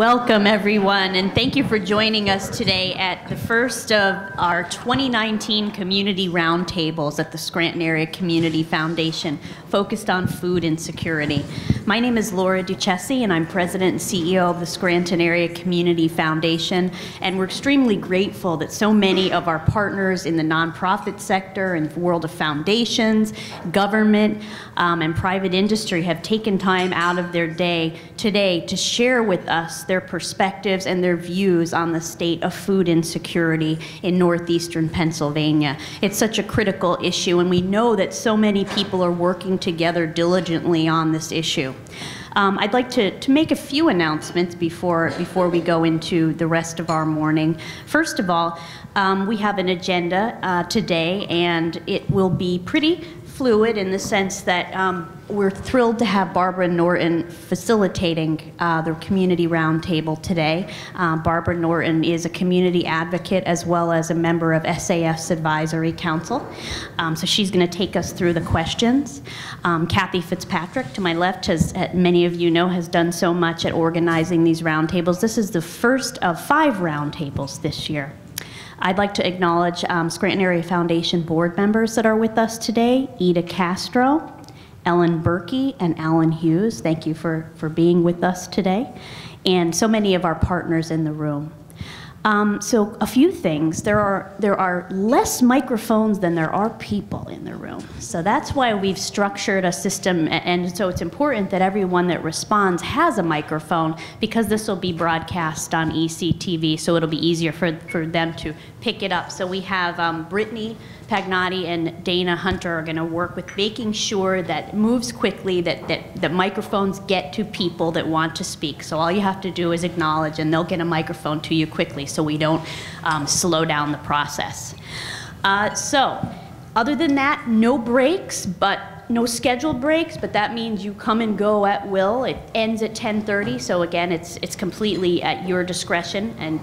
Welcome, everyone, and thank you for joining us today at the first of our 2019 community roundtables at the Scranton Area Community Foundation, focused on food insecurity. My name is Laura Duchessi, and I'm President and CEO of the Scranton Area Community Foundation, and we're extremely grateful that so many of our partners in the nonprofit sector and world of foundations, government, and private industry have taken time out of their day today to share with us their perspectives and their views on the state of food insecurity in northeastern Pennsylvania. It's such a critical issue, and we know that so many people are working together diligently on this issue. I'd like to make a few announcements before we go into the rest of our morning. First of all, we have an agenda today, and it will be pretty fluid in the sense that we're thrilled to have Barbara Norton facilitating the community roundtable today. Barbara Norton is a community advocate as well as a member of SAF's Advisory Council. So she's going to take us through the questions. Kathy Fitzpatrick, to my left, as many of you know, has done so much at organizing these roundtables. This is the first of 5 roundtables this year. I'd like to acknowledge Scranton Area Foundation board members that are with us today: Ida Castro, Ellen Berkey, and Alan Hughes. Thank you for being with us today, and so many of our partners in the room. So a few things. There are less microphones than there are people in the room. So that's why we've structured a system, and so it's important that everyone that responds has a microphone, because this will be broadcast on ECTV, so it'll be easier for them to pick it up. So we have Brittany Pagnotti and Dana Hunter are going to work with making sure that it moves quickly, that microphones get to people that want to speak. So all you have to do is acknowledge, and they'll get a microphone to you quickly, so we don't slow down the process. So other than that, no breaks, but no scheduled breaks, but that means you come and go at will. It ends at 10:30, so again, it's completely at your discretion, and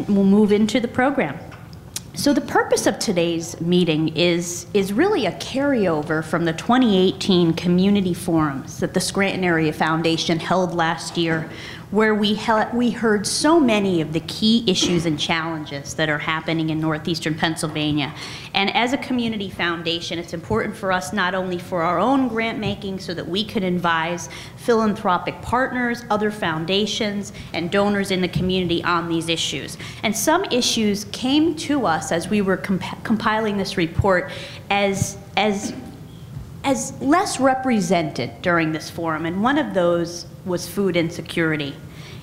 we'll move into the program. So the purpose of today's meeting is really a carryover from the 2018 community forums that the Scranton Area Foundation held last year, where we heard so many of the key issues and challenges that are happening in northeastern Pennsylvania. And as a community foundation, it's important for us not only for our own grant making so that we could advise philanthropic partners, other foundations, and donors in the community on these issues. And some issues came to us as we were compiling this report as less represented during this forum, and one of those was food insecurity.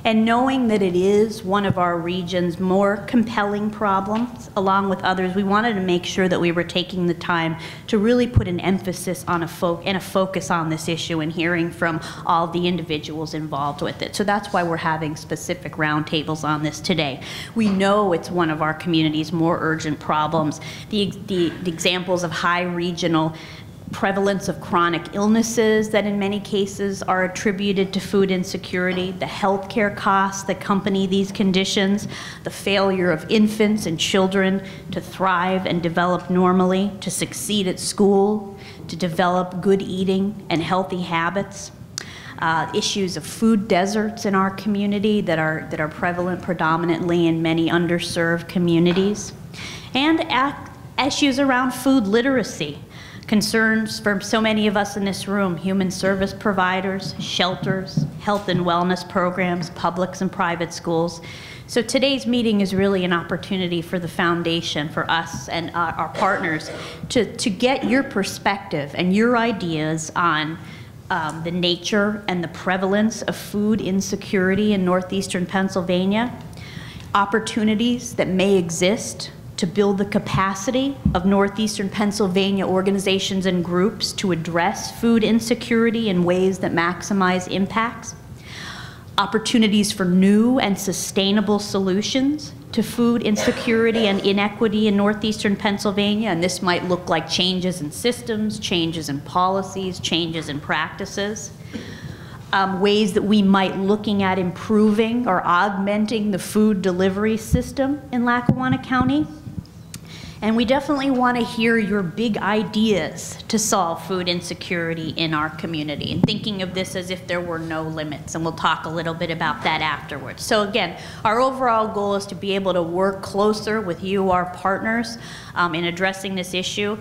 And knowing that it is one of our region's more compelling problems, along with others, we wanted to make sure that we were taking the time to really put an emphasis on a focus on this issue and hearing from all the individuals involved with it. So that's why we're having specific roundtables on this today. We know it's one of our community's more urgent problems. The examples of high regional prevalence of chronic illnesses that in many cases are attributed to food insecurity, the healthcare costs that accompany these conditions, the failure of infants and children to thrive and develop normally, to succeed at school, to develop good eating and healthy habits, issues of food deserts in our community that are prevalent predominantly in many underserved communities, and issues around food literacy. Concerns for so many of us in this room: human service providers, shelters, health and wellness programs, publics and private schools. So today's meeting is really an opportunity for the foundation, for us and our partners to get your perspective and your ideas on the nature and the prevalence of food insecurity in northeastern Pennsylvania, opportunities that may exist to build the capacity of northeastern Pennsylvania organizations and groups to address food insecurity in ways that maximize impacts, opportunities for new and sustainable solutions to food insecurity and inequity in northeastern Pennsylvania, and this might look like changes in systems, changes in policies, changes in practices, ways that we might looking at improving or augmenting the food delivery system in Lackawanna County. And we definitely want to hear your big ideas to solve food insecurity in our community, and thinking of this as if there were no limits, and we'll talk a little bit about that afterwards. So again, our overall goal is to be able to work closer with you, our partners, in addressing this issue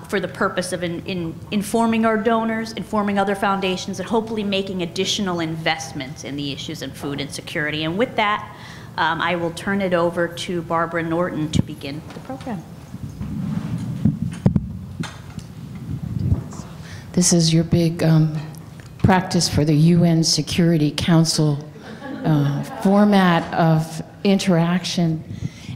for the purpose of informing our donors, informing other foundations, and hopefully making additional investments in the issues in food insecurity. And with that, I will turn it over to Barbara Norton to begin the program. This is your big practice for the UN Security Council format of interaction,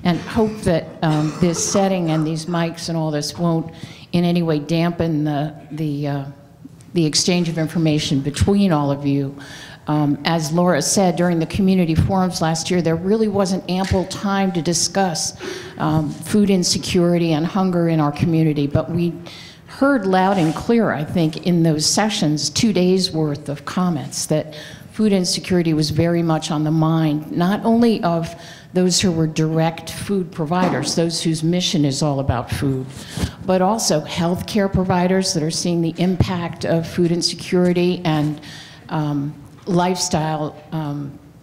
and hope that this setting and these mics and all this won't in any way dampen the exchange of information between all of you. As Laura said, during the community forums last year, there really wasn't ample time to discuss food insecurity and hunger in our community, but we heard loud and clear, I think, in those sessions, 2 days worth of comments, that food insecurity was very much on the mind, not only of those who were direct food providers, those whose mission is all about food, but also healthcare providers that are seeing the impact of food insecurity and lifestyle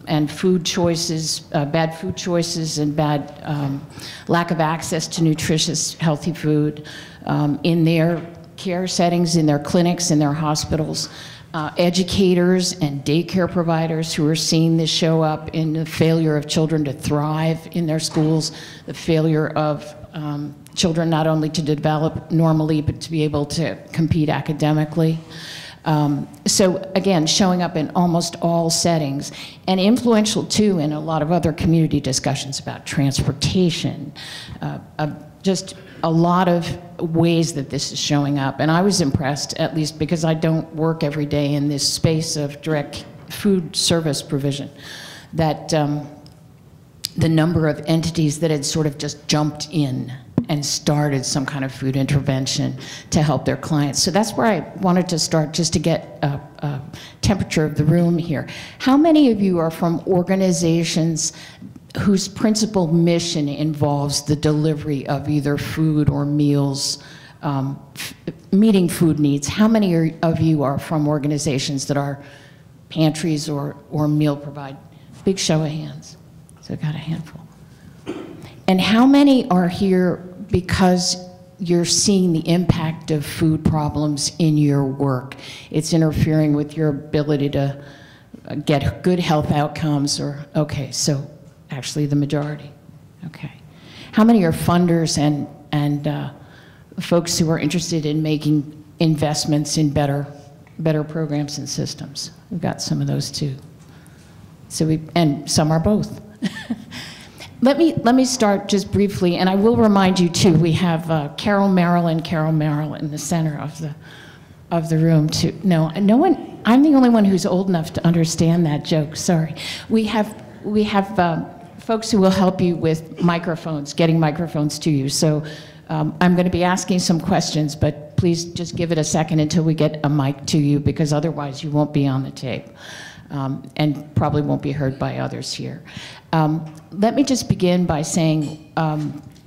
and food choices, bad food choices and bad lack of access to nutritious, healthy food in their care settings, in their clinics, in their hospitals. Educators and daycare providers who are seeing this show up in the failure of children to thrive in their schools, the failure of children not only to develop normally, but to be able to compete academically. So again, showing up in almost all settings, and influential too in a lot of other community discussions about transportation, just a lot of ways that this is showing up. And I was impressed, at least because I don't work every day in this space of direct food service provision, that the number of entities that had sort of just jumped in and started some kind of food intervention to help their clients. So that's where I wanted to start, just to get a temperature of the room here. How many of you are from organizations whose principal mission involves the delivery of either food or meals, meeting food needs? How many of you are from organizations that are pantries or meal provide? Big show of hands. So I got a handful. And how many are here because you're seeing the impact of food problems in your work? It's interfering with your ability to get good health outcomes, or, okay, so actually the majority. Okay. How many are funders and folks who are interested in making investments in better programs and systems? We've got some of those too. So and some are both. Let me start just briefly, and I will remind you too, we have Carol Merrill in the center of the room too. No one, I'm the only one who's old enough to understand that joke, sorry. We have folks who will help you with microphones, getting microphones to you. So I'm going to be asking some questions, but please just give it a second until we get a mic to you, because otherwise you won't be on the tape. And probably won't be heard by others here. Let me just begin by saying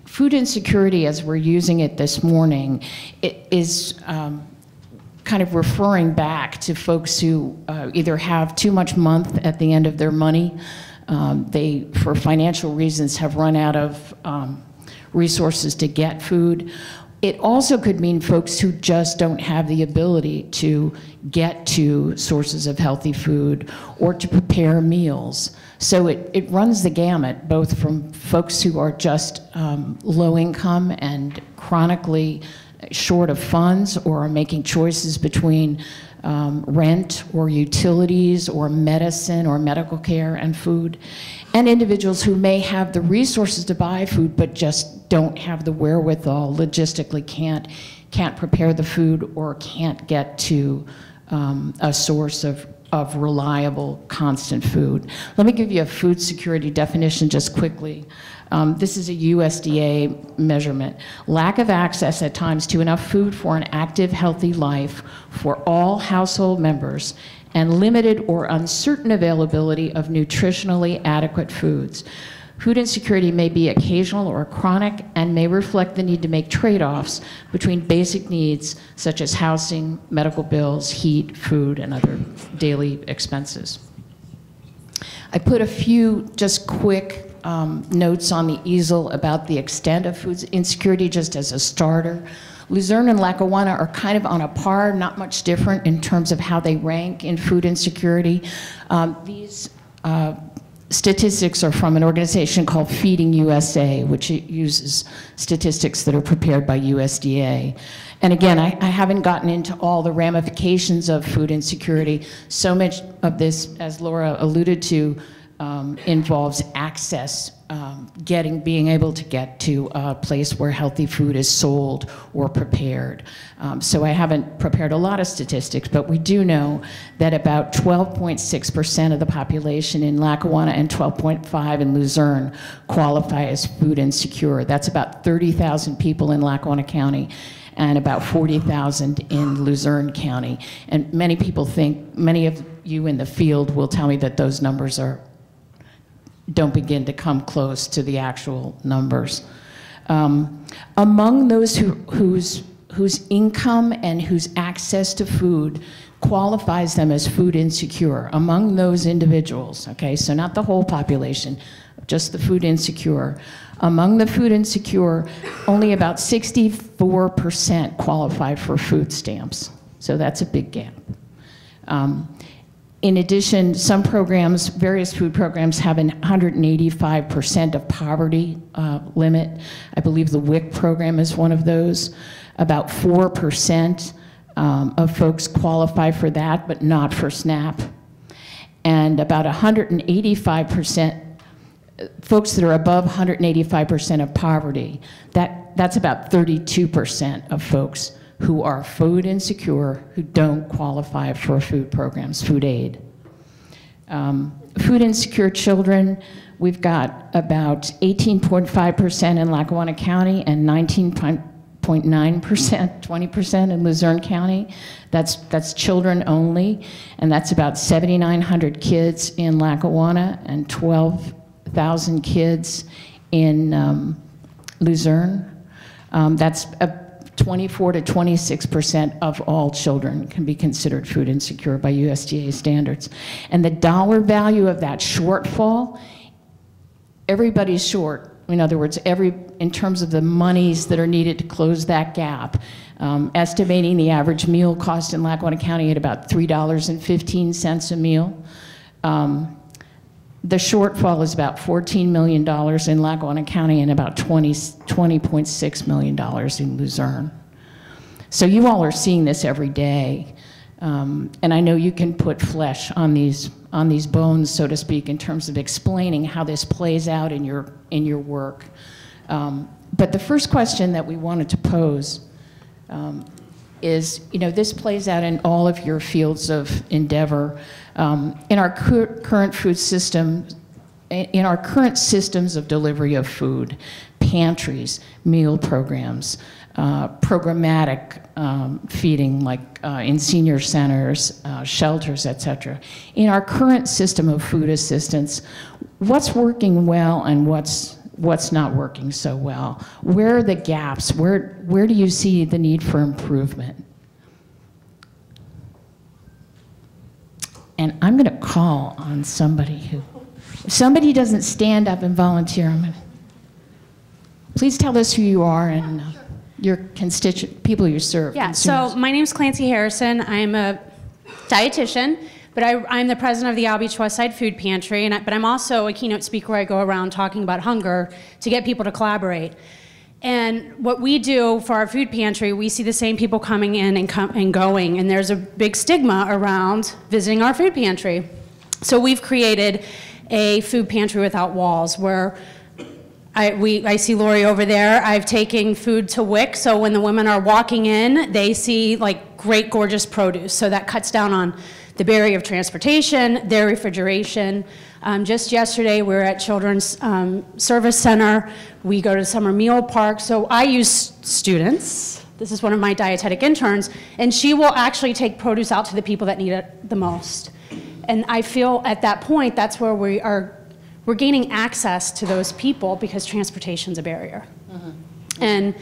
food insecurity, as we're using it this morning, it is kind of referring back to folks who either have too much month at the end of their money, they, for financial reasons, have run out of resources to get food. It also could mean folks who just don't have the ability to get to sources of healthy food or to prepare meals. So it runs the gamut, both from folks who are just low income and chronically short of funds, or are making choices between rent or utilities or medicine or medical care and food, and individuals who may have the resources to buy food but just don't have the wherewithal, logistically can't prepare the food or can't get to a source of reliable, constant food. Let me give you a food security definition just quickly. This is a USDA measurement. Lack of access at times to enough food for an active, healthy life for all household members, and limited or uncertain availability of nutritionally adequate foods. Food insecurity may be occasional or chronic and may reflect the need to make trade-offs between basic needs such as housing, medical bills, heat, food, and other daily expenses. I put a few just quick notes on the easel about the extent of food insecurity just as a starter. Luzerne and Lackawanna are kind of on a par, not much different in terms of how they rank in food insecurity. These statistics are from an organization called Feeding USA, which uses statistics that are prepared by USDA. And again, I haven't gotten into all the ramifications of food insecurity. So much of this, as Laura alluded to, involves access, being able to get to a place where healthy food is sold or prepared. So I haven't prepared a lot of statistics, but we do know that about 12.6% of the population in Lackawanna and 12.5% in Luzerne qualify as food insecure. That's about 30,000 people in Lackawanna County and about 40,000 in Luzerne County. And many people think, many of you in the field will tell me that those numbers don't begin to come close to the actual numbers. Among those whose income and whose access to food qualifies them as food insecure, among those individuals, okay, so not the whole population, just the food insecure. Among the food insecure, only about 64% qualify for food stamps, so that's a big gap. In addition, some programs, various food programs, have an 185% of poverty limit. I believe the WIC program is one of those. About 4% of folks qualify for that, but not for SNAP. And about 185%, folks that are above 185% of poverty, that's about 32% of folks who are food insecure, who don't qualify for food programs, food aid. Food insecure children, we've got about 18.5% in Lackawanna County and 19.9%, 20% in Luzerne County. That's children only, and that's about 7,900 kids in Lackawanna and 12,000 kids in Luzerne. That's 24 to 26% of all children can be considered food insecure by USDA standards. And the dollar value of that shortfall, everybody's short. In other words, in terms of the monies that are needed to close that gap, estimating the average meal cost in Lackawanna County at about $3.15 a meal. The shortfall is about $14 million in Lackawanna County and about $20.6 million in Luzerne. So you all are seeing this every day. And I know you can put flesh on these bones, so to speak, in terms of explaining how this plays out in your work. But the first question that we wanted to pose is, this plays out in all of your fields of endeavor. In our current food system, in our current systems of delivery of food, pantries, meal programs, programmatic feeding like in senior centers, shelters, etc. In our current system of food assistance, what's working well and what's not working so well? Where are the gaps? Where do you see the need for improvement? And I'm going to call on somebody who, if somebody doesn't stand up and volunteer, please tell us who you are and your constituent, people you serve. Yeah, consumers. so my name is Clancy Harrison. I'm a dietitian, but I'm the president of the Albee West Side Food Pantry, but I'm also a keynote speaker where I go around talking about hunger to get people to collaborate. And what we do for our food pantry, we see the same people coming in and going, and there's a big stigma around visiting our food pantry. So we've created a food pantry without walls where I see Lori over there. I've taken food to WIC, so when the women are walking in, they see like great, gorgeous produce. So that cuts down on the barrier of transportation, their refrigeration. Just yesterday, we were at Children's Service Center. We go to Summer Meal Park. So I use students. This is one of my dietetic interns, and she will actually take produce out to the people that need it the most. And I feel at that point, that's where we're we're gaining access to those people because transportation's a barrier. And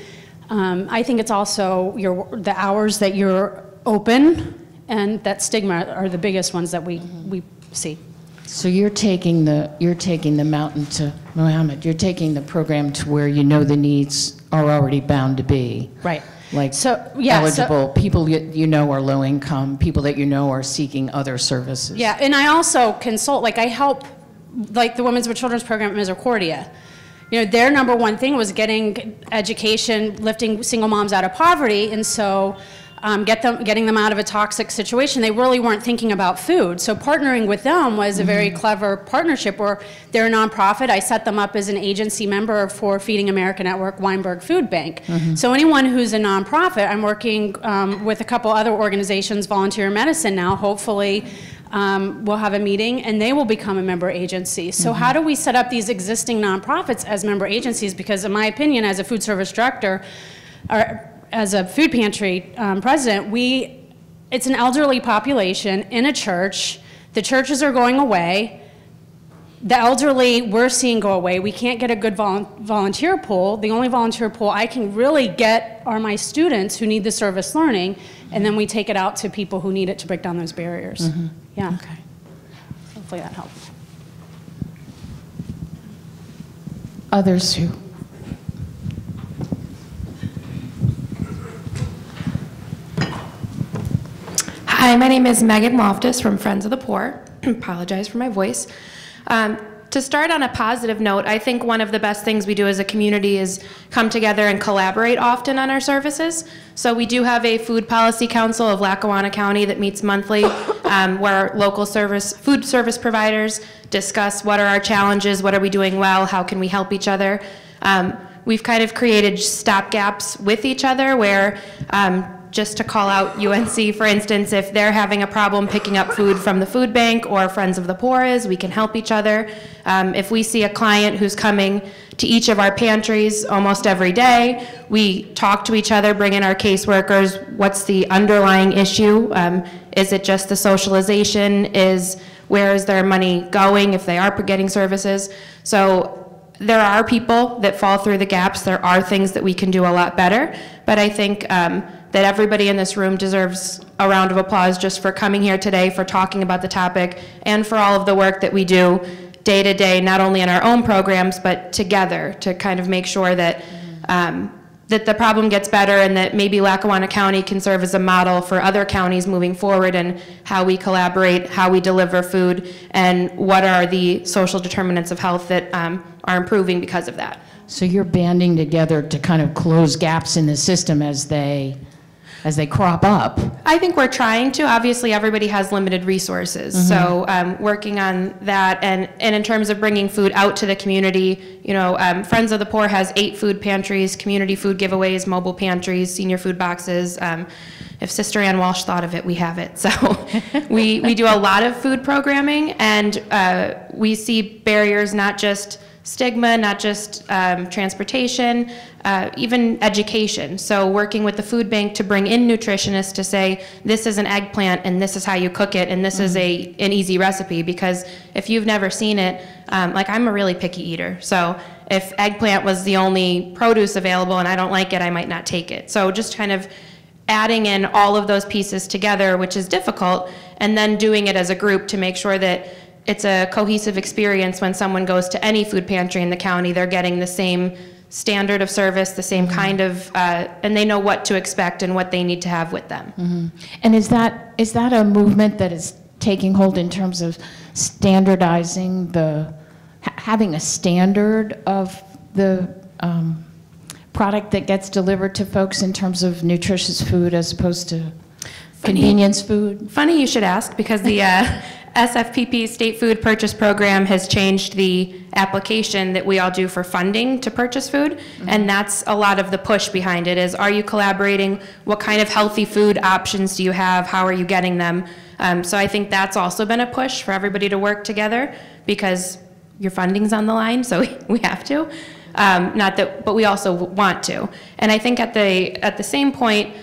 I think it's also the hours that you're open and that stigma are the biggest ones that we see. So you're taking the mountain to Mohammed. You're taking the program to where you know the needs are already bound to be. Right. Like eligible people you know are low income, people that you know are seeking other services. Yeah, and I also consult, like I help, like the Women's with Children's program at Misericordia. You know, their number one thing was getting education, lifting single moms out of poverty, and so getting them out of a toxic situation. They really weren't thinking about food. So partnering with them was a very clever partnership where they're a nonprofit. I set them up as an agency member for Feeding America Network Weinberg Food Bank. So anyone who's a nonprofit, I'm working with a couple other organizations, Volunteer Medicine now, hopefully we'll have a meeting and they will become a member agency. So how do we set up these existing nonprofits as member agencies? Because in my opinion, as a food service director, or as a food pantry president, it's an elderly population in a church. The churches are going away. The elderly we're seeing go away. We can't get a good volunteer pool. The only volunteer pool I can really get are my students who need the service learning, and then we take it out to people who need it to break down those barriers. Yeah. Okay. Hopefully that helps. Others who. Hi, my name is Megan Loftus from Friends of the Poor. Apologize for my voice. To start on a positive note, I think one of the best things we do as a community is come together and collaborate often on our services. So we do have a food policy council of Lackawanna County that meets monthly, where local food service providers discuss what are our challenges, what are we doing well, how can we help each other. We've kind of created stopgaps with each other where just to call out UNC, for instance, if they're having a problem picking up food from the food bank or Friends of the Poor is, we can help each other. If we see a client who's coming to each of our pantries almost every day, we talk to each other, bring in our caseworkers. What's the underlying issue? Is it just the socialization? Where is their money going if they are getting services? So there are people that fall through the gaps. There are things that we can do a lot better, but I think that everybody in this room deserves a round of applause just for coming here today, for talking about the topic, and for all of the work that we do day to day, not only in our own programs, but together to kind of make sure that that the problem gets better, and that maybe Lackawanna County can serve as a model for other counties moving forward, and how we collaborate, how we deliver food, and what are the social determinants of health that are improving because of that. So you're banding together to kind of close gaps in the system as they crop up. I think we're trying to. Obviously, everybody has limited resources. So working on that, and in terms of bringing food out to the community, you know, Friends of the Poor has 8 food pantries, community food giveaways, mobile pantries, senior food boxes. If Sister Ann Walsh thought of it, we have it. So we do a lot of food programming, and we see barriers, not just stigma, not just transportation, even education. So working with the food bank to bring in nutritionists to say, this is an eggplant and this is how you cook it, and this is an easy recipe, because if you've never seen it, like I'm a really picky eater. So if eggplant was the only produce available and I don't like it, I might not take it. So just kind of adding in all of those pieces together, which is difficult, and then doing it as a group to make sure that it's a cohesive experience. When someone goes to any food pantry in the county, they're getting the same standard of service, the same kind of, and they know what to expect and what they need to have with them. And is that a movement that is taking hold in terms of standardizing having a standard of the product that gets delivered to folks in terms of nutritious food as opposed to convenience food? Funny you should ask, because the SFPP State Food Purchase Program has changed the application that we all do for funding to purchase food, and that's a lot of the push behind it is, are you collaborating? What kind of healthy food options do you have? How are you getting them? So I think that's also been a push for everybody to work together, because your funding's on the line, so we have to. Not that, but we also want to. And I think at the same point,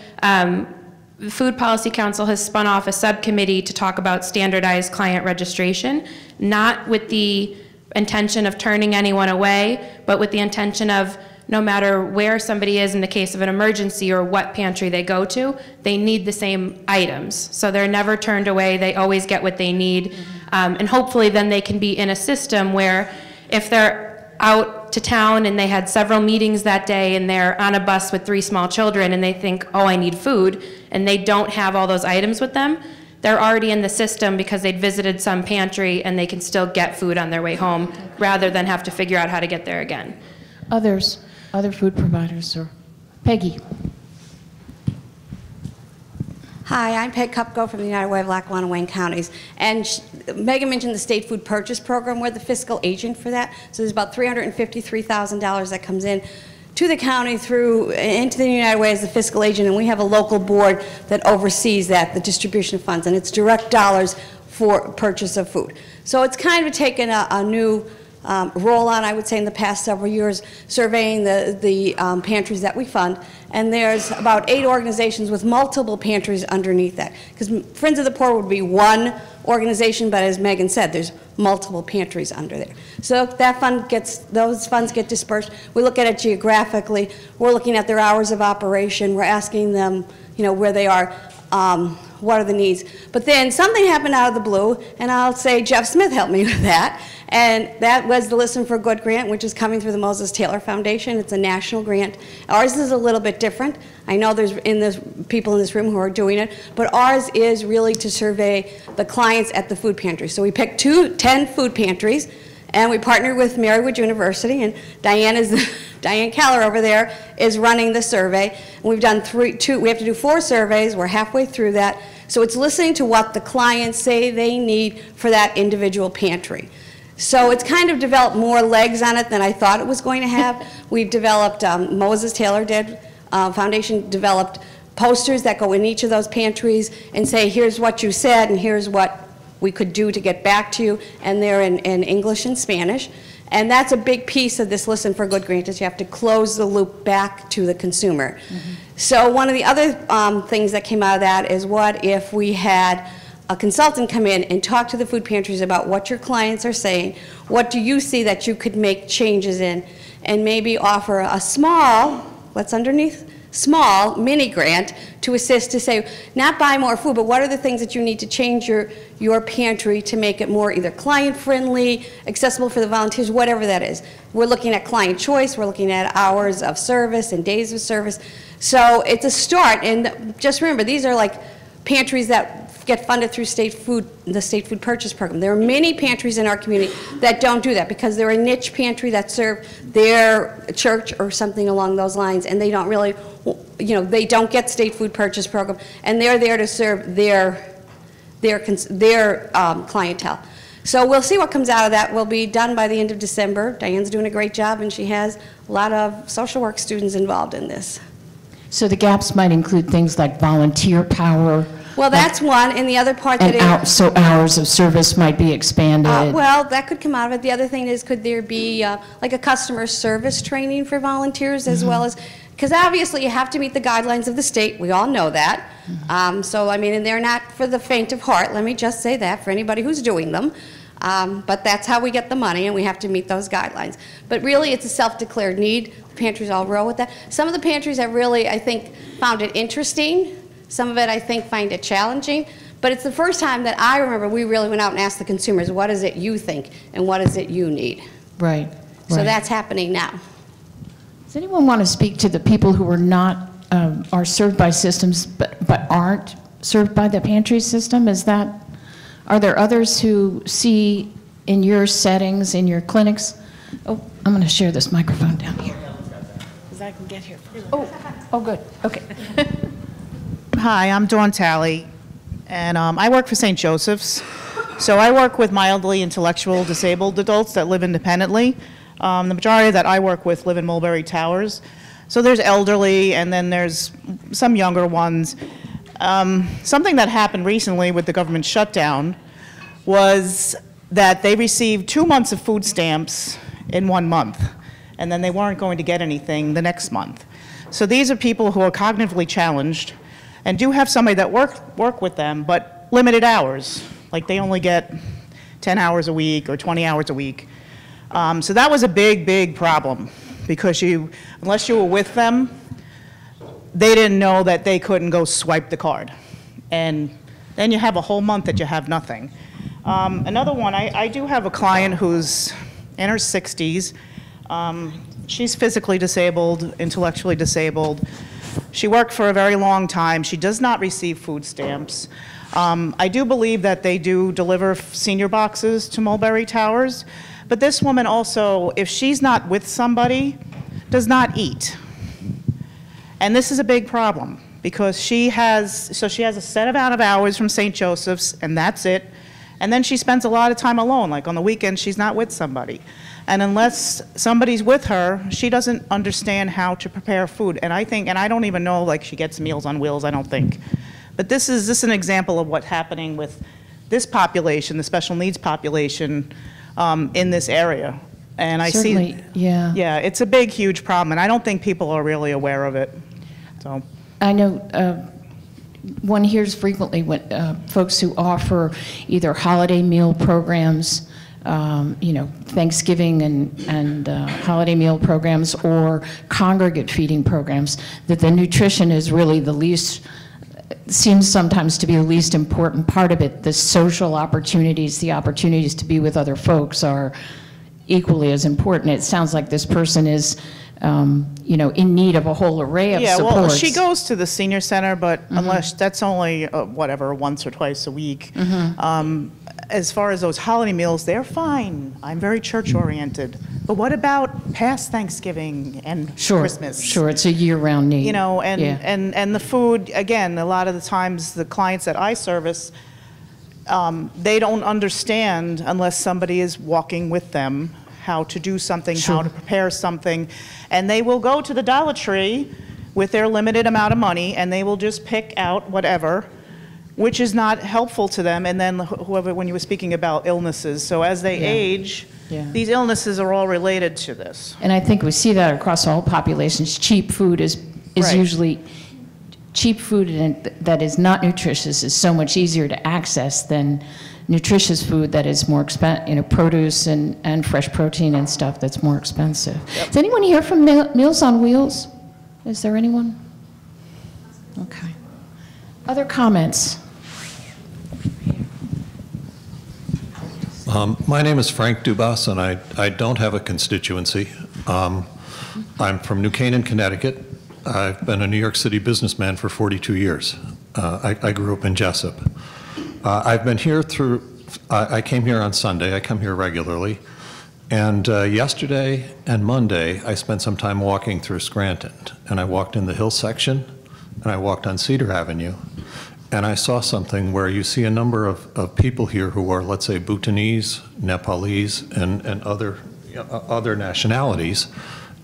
the Food Policy Council has spun off a subcommittee to talk about standardized client registration, not with the intention of turning anyone away, but with the intention of no matter where somebody is in the case of an emergency or what pantry they go to, they need the same items. So they're never turned away, they always get what they need. And hopefully then they can be in a system where if they're out to town and they had several meetings that day and they're on a bus with 3 small children and they think, oh, I need food, and they don't have all those items with them, they're already in the system because they'd visited some pantry and they can still get food on their way home rather than have to figure out how to get there again. Other food providers, or Peggy. Hi, I'm Peg Kupko from the United Way of Lackawanna Wayne Counties. And Megan mentioned the State Food Purchase Program. We're the fiscal agent for that. So there's about $353,000 that comes in to the county through into the United Way as the fiscal agent, and we have a local board that oversees that, the distribution of funds, and it's direct dollars for purchase of food. So it's kind of taken a new role on, I would say, in the past several years, surveying the pantries that we fund. And there's about 8 organizations with multiple pantries underneath that. Because Friends of the Poor would be one organization, but as Megan said, there's multiple pantries under there. So that fund those funds get dispersed. We look at it geographically. We're looking at their hours of operation. We're asking them, where they are, what are the needs. But then something happened out of the blue, and I'll say Jeff Smith helped me with that. And that was the Listen for Good grant, which is coming through the Moses Taylor Foundation. It's a national grant. Ours is a little bit different. I know there's people in this room who are doing it, but ours is really to survey the clients at the food pantry. So we picked 10 food pantries, and we partnered with Marywood University, and Diane Keller over there is running the survey. And we've done we have to do 4 surveys. We're halfway through that. So it's listening to what the clients say they need for that individual pantry. So it's kind of developed more legs on it than I thought it was going to have. We've developed, Moses Taylor Foundation developed posters that go in each of those pantries and say, here's what you said and here's what we could do to get back to you, and they're in English and Spanish. And that's a big piece of this Listen for Good grant, is you have to close the loop back to the consumer. So one of the other things that came out of that is, what if we had a consultant come in and talk to the food pantries about what your clients are saying, what do you see that you could make changes in, and maybe offer a small, small mini grant to assist to say, not buy more food, but what are the things that you need to change your pantry to make it more either client-friendly, accessible for the volunteers, whatever that is. We're looking at client choice, we're looking at hours of service and days of service. So it's a start, and just remember, these are like pantries that get funded through the State Food Purchase Program. There are many pantries in our community that don't do that because they're a niche pantry that serve their church or something along those lines, and they don't really, they don't get State Food Purchase Program, and they're there to serve their clientele. So we'll see what comes out of that. We'll be done by the end of December. Diane's doing a great job, and she has a lot of social work students involved in this. So the gaps might include things like volunteer power. Well, that's one, and the other part so hours of service might be expanded. Well, that could come out of it. The other thing is, could there be like a customer service training for volunteers as well as, because obviously you have to meet the guidelines of the state. We all know that. So, I mean, and they're not for the faint of heart. Let me just say that for anybody who's doing them. But that's how we get the money, and we have to meet those guidelines. But really, it's a self-declared need. The pantries all row with that. Some of the pantries have really, I think, found it interesting. Some of it, I think, find it challenging. But it's the first time that I remember we really went out and asked the consumers, what is it you think and what is it you need? Right. So that's happening now. Does anyone want to speak to the people who are not, are served by systems but aren't served by the pantry system? Are there others who see in your settings, in your clinics? Oh, I'm going to share this microphone down here. Because I can get here first. Oh, good. Okay. Hi, I'm Dawn Talley, and I work for St. Joseph's. So I work with mildly intellectual disabled adults that live independently. The majority that I work with live in Mulberry Towers. So there's elderly, and then there's some younger ones. Something that happened recently with the government shutdown was that they received 2 months of food stamps in 1 month, and then they weren't going to get anything the next month. So these are people who are cognitively challenged and do have somebody that work with them, but limited hours. Like they only get 10 hours a week or 20 hours a week. So that was a big, big problem because unless you were with them, they didn't know that they couldn't go swipe the card. And then you have a whole month that you have nothing. Another one, I do have a client who's in her 60s. She's physically disabled, intellectually disabled. She worked for a very long time. She does not receive food stamps. I do believe that they do deliver senior boxes to Mulberry Towers, but this woman also, if she's not with somebody, does not eat. And this is a big problem because she has a set amount of hours from St. Joseph's, and that's it. And then she spends a lot of time alone, like on the weekend she's not with somebody. And unless somebody's with her, she doesn't understand how to prepare food. And I don't even know, like she gets Meals on Wheels, I don't think. But this is an example of what's happening with this population, the special needs population in this area. And I Certainly, see, yeah, it's a big, huge problem, and I don't think people are really aware of it. So I know one hears frequently when folks who offer either holiday meal programs, Thanksgiving and holiday meal programs, or congregate feeding programs, that the nutrition is really the least, seems sometimes to be the least important part of it. The social opportunities, the opportunities to be with other folks are equally as important. It sounds like this person is, in need of a whole array of supports. Yeah, well, she goes to the senior center, but unless that's only, once or twice a week. As far as those holiday meals, they're fine. I'm very church-oriented. But what about past Thanksgiving and Christmas? Sure, it's a year-round need. And the food, again, a lot of the times the clients that I service, they don't understand unless somebody is walking with them how to do something, how to prepare something. And they will go to the Dollar Tree with their limited amount of money, and they will just pick out whatever, which is not helpful to them. And then when you were speaking about illnesses, so as they age, these illnesses are all related to this. And I think we see that across all populations. Cheap food is usually, cheap food that is not nutritious is so much easier to access than nutritious food that is more expensive, produce and fresh protein and stuff that's more expensive. Yep. Is anyone here from Meals on Wheels? Is there anyone? Okay. Other comments? My name is Frank Dubas, and I don't have a constituency. I'm from New Canaan, Connecticut. I've been a New York City businessman for 42 years. I grew up in Jessup. I've been here I came here on Sunday. I come here regularly. And yesterday and Monday, I spent some time walking through Scranton. And I walked in the Hill section, and I walked on Cedar Avenue. And I saw something where you see a number of people here who are, let's say, Bhutanese, Nepalese, and other nationalities.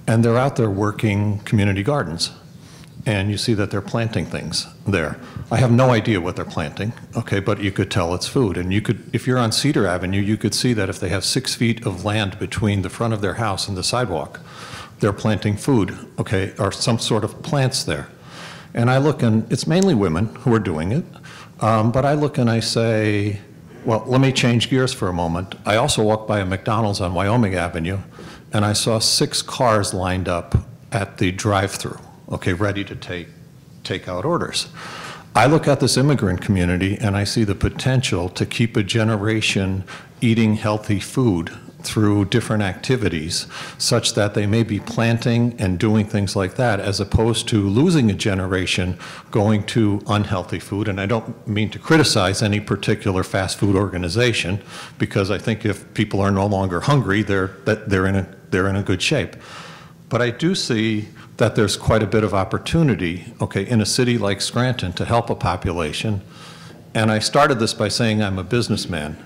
And they're out there working community gardens. And you see that they're planting things there. I have no idea what they're planting, okay, but you could tell it's food. And you could, if you're on Cedar Avenue, you could see that if they have 6 feet of land between the front of their house and the sidewalk, they're planting food, okay, or some sort of plants there. And I look, and it's mainly women who are doing it, but I look and I say, well, let me change gears for a moment. I also walked by a McDonald's on Wyoming Avenue, and I saw 6 cars lined up at the drive-through, okay, ready to take out orders. I look at this immigrant community and I see the potential to keep a generation eating healthy food through different activities such that they may be planting and doing things like that, as opposed to losing a generation going to unhealthy food. And I don't mean to criticize any particular fast food organization, because I think if people are no longer hungry, they're in a good shape. But I do see that there's quite a bit of opportunity, okay, in a city like Scranton to help a population. And I started this by saying I'm a businessman.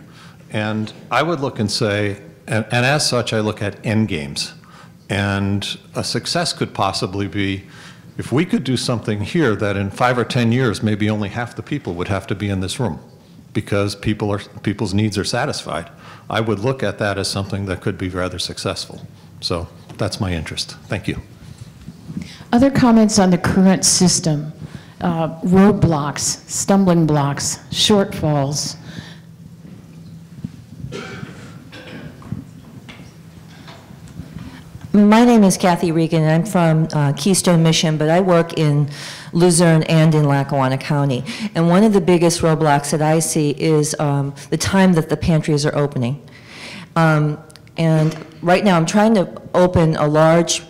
And I would look and say, and as such, I look at end games. And a success could possibly be, if we could do something here that in 5 or 10 years, maybe only half the people would have to be in this room because people's needs are satisfied. I would look at that as something that could be rather successful. So that's my interest. Thank you. Other comments on the current system? Roadblocks, stumbling blocks, shortfalls. My name is Kathy Regan, and I'm from Keystone Mission, but I work in Luzerne and in Lackawanna County. And one of the biggest roadblocks that I see is the time that the pantries are opening. And right now I'm trying to open a large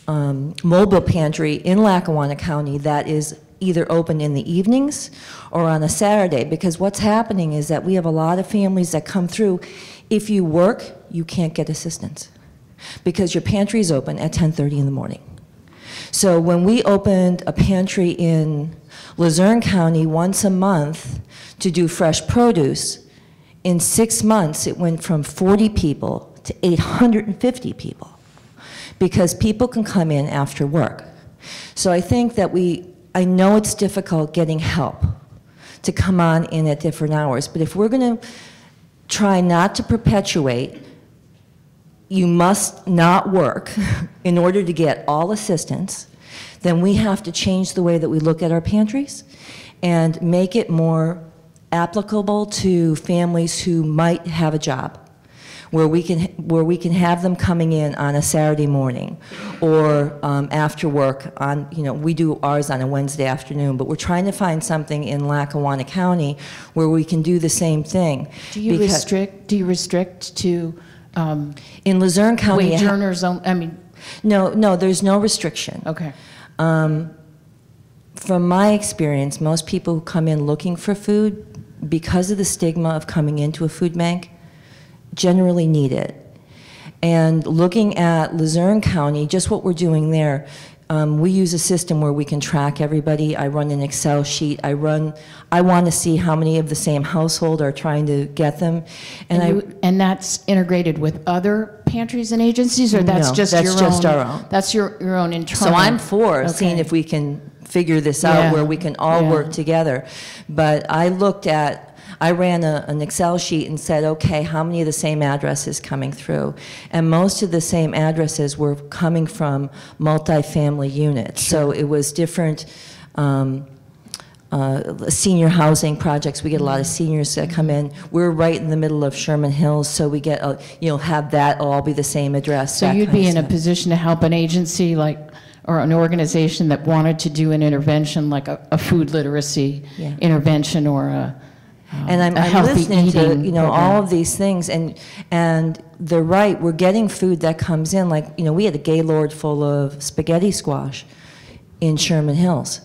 mobile pantry in Lackawanna County that is either open in the evenings or on a Saturday, because what's happening is that we have a lot of families that come through. If you work, you can't get assistance because your pantry is open at 10:30 in the morning. So when we opened a pantry in Luzerne County once a month to do fresh produce, in 6 months it went from 40 people to 850 people because people can come in after work. So I think that I know it's difficult getting help to come on in at different hours, but if we're going to try not to perpetuate, you must not work in order to get all assistance, then we have to change the way that we look at our pantries and make it more applicable to families who might have a job, where we can have them coming in on a Saturday morning or after work on, we do ours on a Wednesday afternoon, but we're trying to find something in Lackawanna County where we can do the same thing. Do you restrict to in Luzerne County wage earners? No, there's no restriction. Okay. From my experience, most people who come in looking for food, because of the stigma of coming into a food bank, generally need it. And looking at Luzerne County, just what we're doing there, we use a system where we can track everybody. I run an Excel sheet. I want to see how many of the same household are trying to get them. And that's integrated with other pantries and agencies, or that's just your own? That's just our own. That's your own internal? So I'm for seeing if we can figure this out where we can all work together. But I ran an Excel sheet and said, okay, how many of the same addresses coming through? And most of the same addresses were coming from multifamily units. Sure. So it was different senior housing projects. We get a lot of seniors that come in. We're right in the middle of Sherman Hills, so we get, have that all be the same address. So you'd be in a position to help an agency or an organization that wanted to do an intervention like a food literacy intervention or and I'm listening to all of these things, and they're right. We're getting food that comes in, we had a Gaylord full of spaghetti squash in Sherman Hills.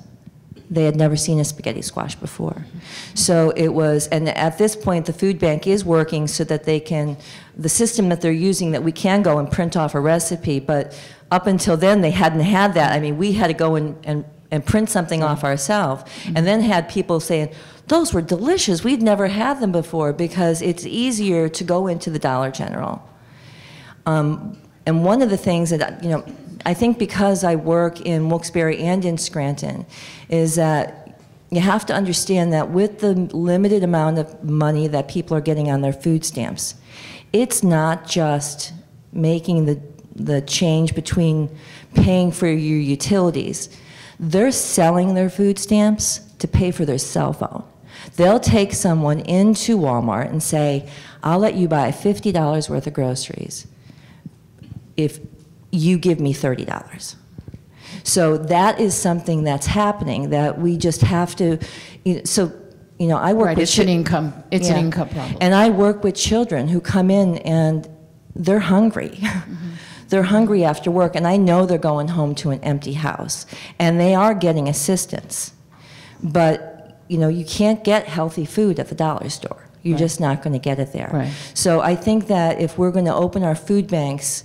They had never seen a spaghetti squash before. So it was, and at this point the food bank is working so that the system that they're using, that we can go and print off a recipe, but up until then they hadn't had that. I mean, we had to go and print something off ourselves, and then had people saying, those were delicious, we'd never had them before, because it's easier to go into the Dollar General. And one of the things that, I think because I work in Wilkes-Barre and in Scranton, is that you have to understand that with the limited amount of money that people are getting on their food stamps, it's not just making the change between paying for your utilities. They're selling their food stamps to pay for their cell phone. They'll take someone into Walmart and say, I'll let you buy $50 worth of groceries if you give me $30. So that is something that's happening that we just have to, I work with it's an income problem. And I work with children who come in and they're hungry. They're hungry after work, and I know they're going home to an empty house, and they are getting assistance. But you can't get healthy food at the dollar store. You're just not going to get it there. Right. So I think that if we're going to open our food banks,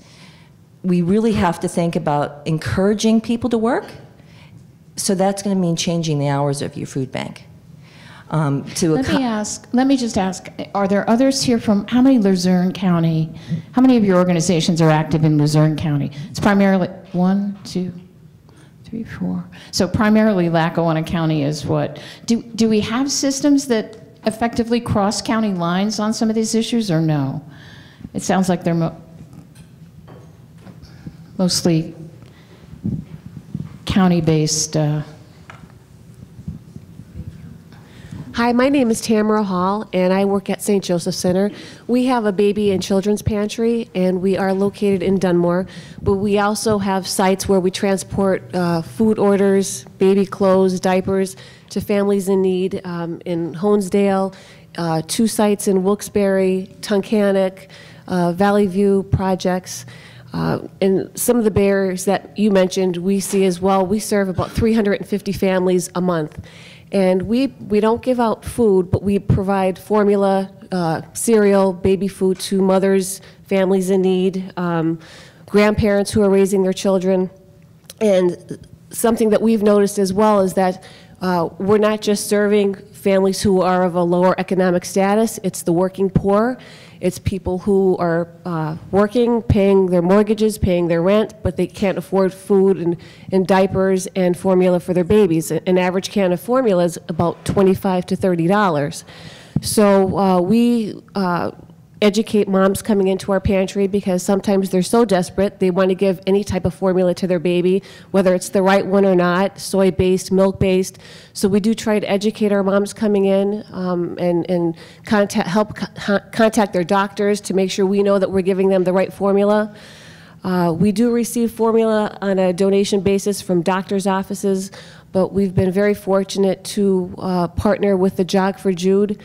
we really have to think about encouraging people to work. So that's going to mean changing the hours of your food bank. Let me just ask, are there others here from, how many of your organizations are active in Luzerne County? It's primarily 1, 2, 3, 4. So primarily Lackawanna County is what? Do we have systems that effectively cross county lines on some of these issues, or no? It sounds like they're mostly county-based. Hi, my name is Tamra Hall, and I work at St. Joseph Center. We have a baby and children's pantry, and we are located in Dunmore, but we also have sites where we transport food orders, baby clothes, diapers to families in need in Honesdale, 2 sites in Wilkes-Barre, Tunkhannock, Valley View projects. And some of the barriers that you mentioned, we see as well. We serve about 350 families a month. And we don't give out food, but we provide formula, cereal, baby food to mothers, families in need, grandparents who are raising their children. And something that we've noticed as well is that we're not just serving families who are of a lower economic status, it's the working poor. It's people who are working, paying their mortgages, paying their rent, but they can't afford food and diapers and formula for their babies. An average can of formula is about $25 to $30. So we educate moms coming into our pantry because sometimes they're so desperate they want to give any type of formula to their baby, whether it's the right one or not, soy-based, milk-based. So we do try to educate our moms coming in and help contact their doctors to make sure we know that we're giving them the right formula. We do receive formula on a donation basis from doctors' offices, but we've been very fortunate to partner with the Jog for Jude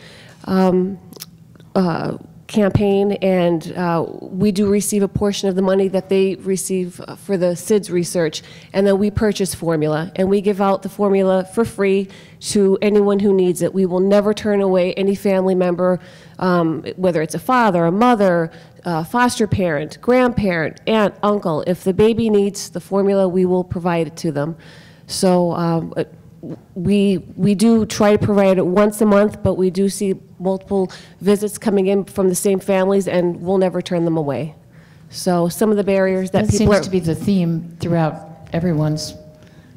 campaign, and we do receive a portion of the money that they receive for the SIDS research, and then we purchase formula, and we give out the formula for free to anyone who needs it. We will never turn away any family member, whether it's a father, a mother, foster parent, grandparent, aunt, uncle. If the baby needs the formula, we will provide it to them. So we do try to provide it once a month, but we do see multiple visits coming in from the same families, and we'll never turn them away. So some of the barriers that people seems to be the theme throughout everyone's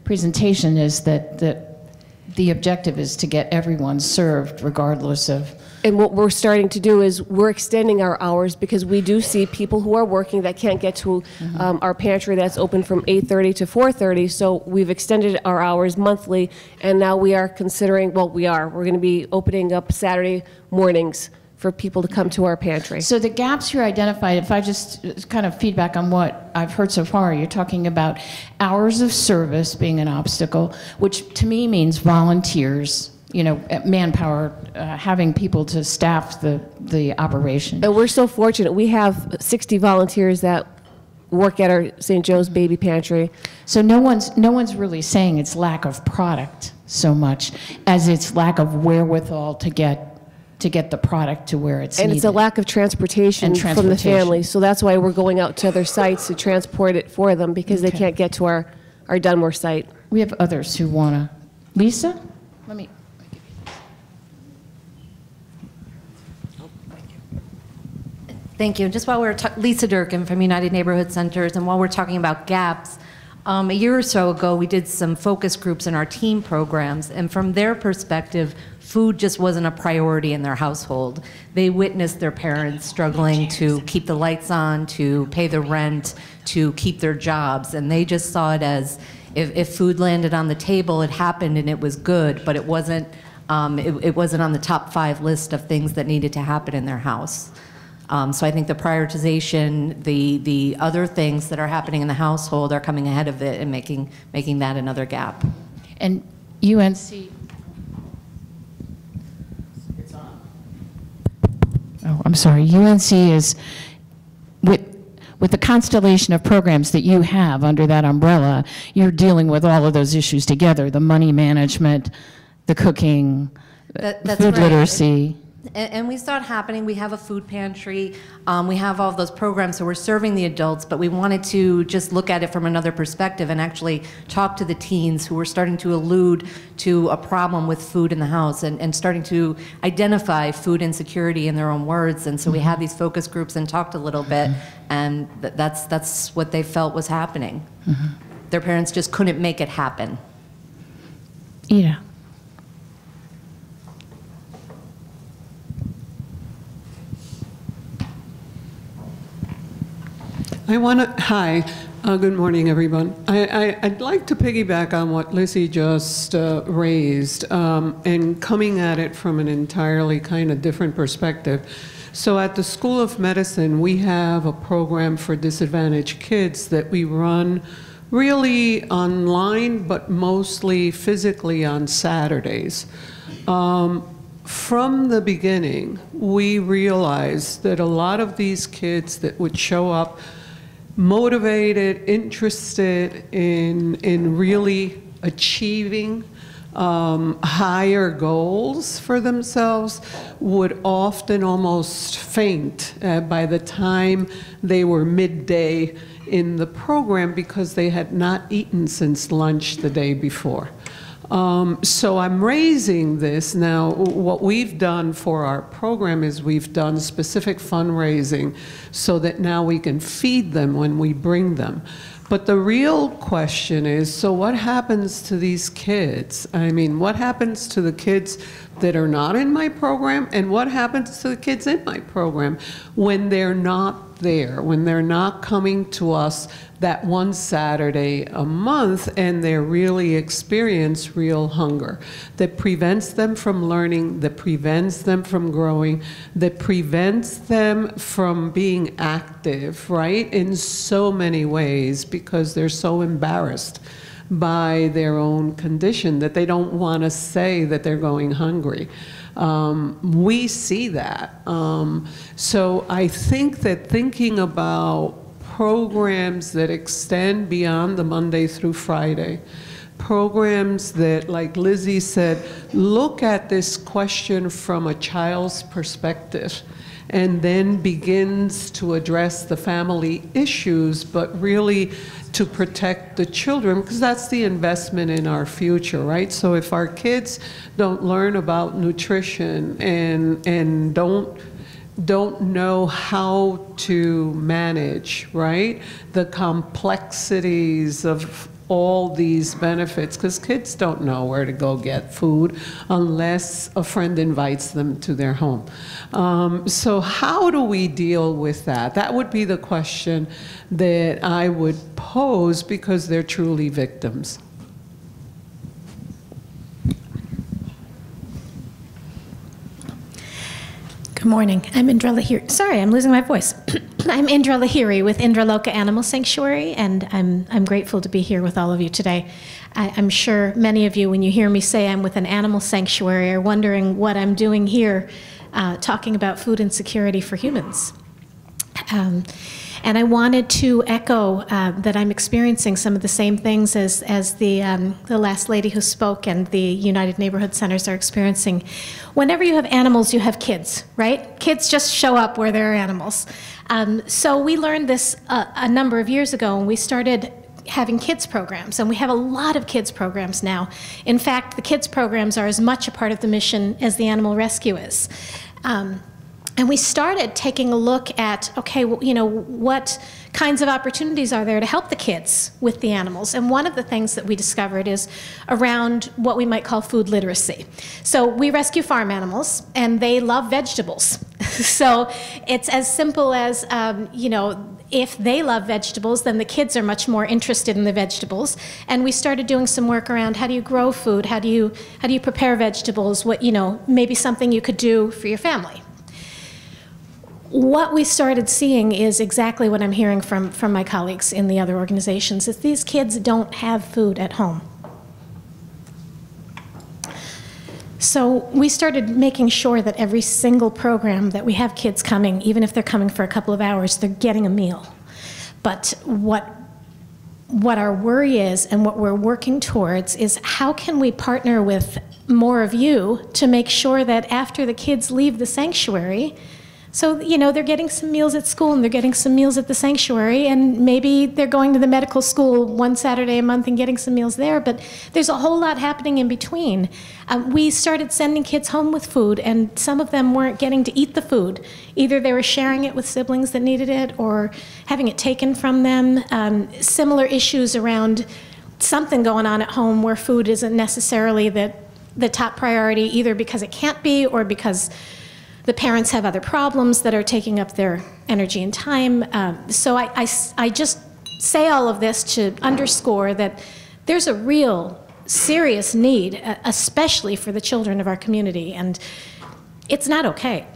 presentation is that the objective is to get everyone served regardless of. And what we're starting to do is we're extending our hours because we do see people who are working that can't get to our pantry that's open from 8:30 to 4:30. So we've extended our hours monthly, and now we are considering, we're going to be opening up Saturday mornings for people to come to our pantry. So the gaps you identified, if I just kind of feedback on what I've heard so far, you're talking about hours of service being an obstacle, which to me means volunteers, manpower, having people to staff the operation. And we're so fortunate. We have 60 volunteers that work at our St. Joe's Baby Pantry. So no one's really saying it's lack of product so much as it's lack of wherewithal to get the product to where it's needed. And it's a lack of transportation from the family. So that's why we're going out to other sites to transport it for them because they can't get to our Dunmore site. We have others who want to. Lisa? Let me. Thank you. Just while we're Lisa Durkin from United Neighborhood Centers, and while we're talking about gaps, a year or so ago we did some focus groups in our teen programs, and from their perspective, food just wasn't a priority in their household. They witnessed their parents struggling to keep the lights on, to pay the rent, to keep their jobs, and they just saw it as if food landed on the table, it happened and it was good, but it wasn't on the top 5 list of things that needed to happen in their house. So I think the prioritization, the other things that are happening in the household are coming ahead of it and making that another gap. And UNC. It's on. Oh, I'm sorry. UNC is with the constellation of programs that you have under that umbrella. You're dealing with all of those issues together: the money management, the cooking, That's food right. literacy. And we saw it happening. We have a food pantry. We have all of those programs, so we're serving the adults, but we wanted to just look at it from another perspective and actually talk to the teens who were starting to allude to a problem with food in the house and starting to identify food insecurity in their own words. And so we had these focus groups and talked a little bit, and that's what they felt was happening. Their parents just couldn't make it happen. Ida. Hi, good morning, everyone. I'd like to piggyback on what Lizzie just raised, and coming at it from an entirely kind of different perspective. So at the School of Medicine, we have a program for disadvantaged kids that we run really online, but mostly physically on Saturdays. From the beginning, we realized that a lot of these kids that would show up motivated, interested in really achieving higher goals for themselves would often almost faint by the time they were midday in the program because they had not eaten since lunch the day before. So I'm raising this now. What we've done for our program is we've done specific fundraising so that now we can feed them when we bring them. But the real question is, so what happens to these kids? I mean, what happens to the kids that are not in my program, and what happens to the kids in my program when they're not there, when they're not coming to us that one Saturday a month and they really experience real hunger that prevents them from learning, that prevents them from growing, that prevents them from being active, right, in so many ways because they're so embarrassed by their own condition that they don't want to say that they're going hungry. We see that. So I think that thinking about programs that extend beyond the Monday through Friday, programs that, like Lizzie said, look at this question from a child's perspective and then begins to address the family issues, but really to protect the children, because that's the investment in our future, right? So if our kids don't learn about nutrition and don't know how to manage, right, the complexities of all these benefits, because kids don't know where to go get food unless a friend invites them to their home. So how do we deal with that? That would be the question that I would pose, because they're truly victims. Good morning. I'm Andrea Lahiri. Sorry, I'm losing my voice. I'm Andrea Lahiri with Indra Loka Animal Sanctuary, and I'm grateful to be here with all of you today. I'm sure many of you, when you hear me say I'm with an animal sanctuary, are wondering what I'm doing here talking about food insecurity for humans. And I wanted to echo that I'm experiencing some of the same things as the last lady who spoke and the United Neighborhood Centers are experiencing. Whenever you have animals, you have kids, right? Kids just show up where there are animals. So we learned this a number of years ago, and we started having kids programs, and we have a lot of kids programs now. In fact, the kids programs are as much a part of the mission as the animal rescue is. And we started taking a look at, okay, well, you know, what kinds of opportunities are there to help the kids with the animals? And one of the things that we discovered is around what we might call food literacy. So we rescue farm animals, and they love vegetables. So it's as simple as, you know, if they love vegetables, then the kids are much more interested in the vegetables. And we started doing some work around how do you grow food, how do you prepare vegetables, what, you know, maybe something you could do for your family. What we started seeing is exactly what I'm hearing from my colleagues in the other organizations, is these kids don't have food at home. So we started making sure that every single program that we have kids coming, even if they're coming for a couple of hours, they're getting a meal. But what our worry is, and what we're working towards, is how can we partner with more of you to make sure that after the kids leave the sanctuary, so, you know, they're getting some meals at school and they're getting some meals at the sanctuary, and maybe they're going to the medical school one Saturday a month and getting some meals there, but there's a whole lot happening in between. We started sending kids home with food, and some of them weren't getting to eat the food. Either they were sharing it with siblings that needed it or having it taken from them. Similar issues around something going on at home where food isn't necessarily the top priority, either because it can't be or because the parents have other problems that are taking up their energy and time. So I just say all of this to underscore that there's a real serious need, especially for the children of our community, and it's not okay.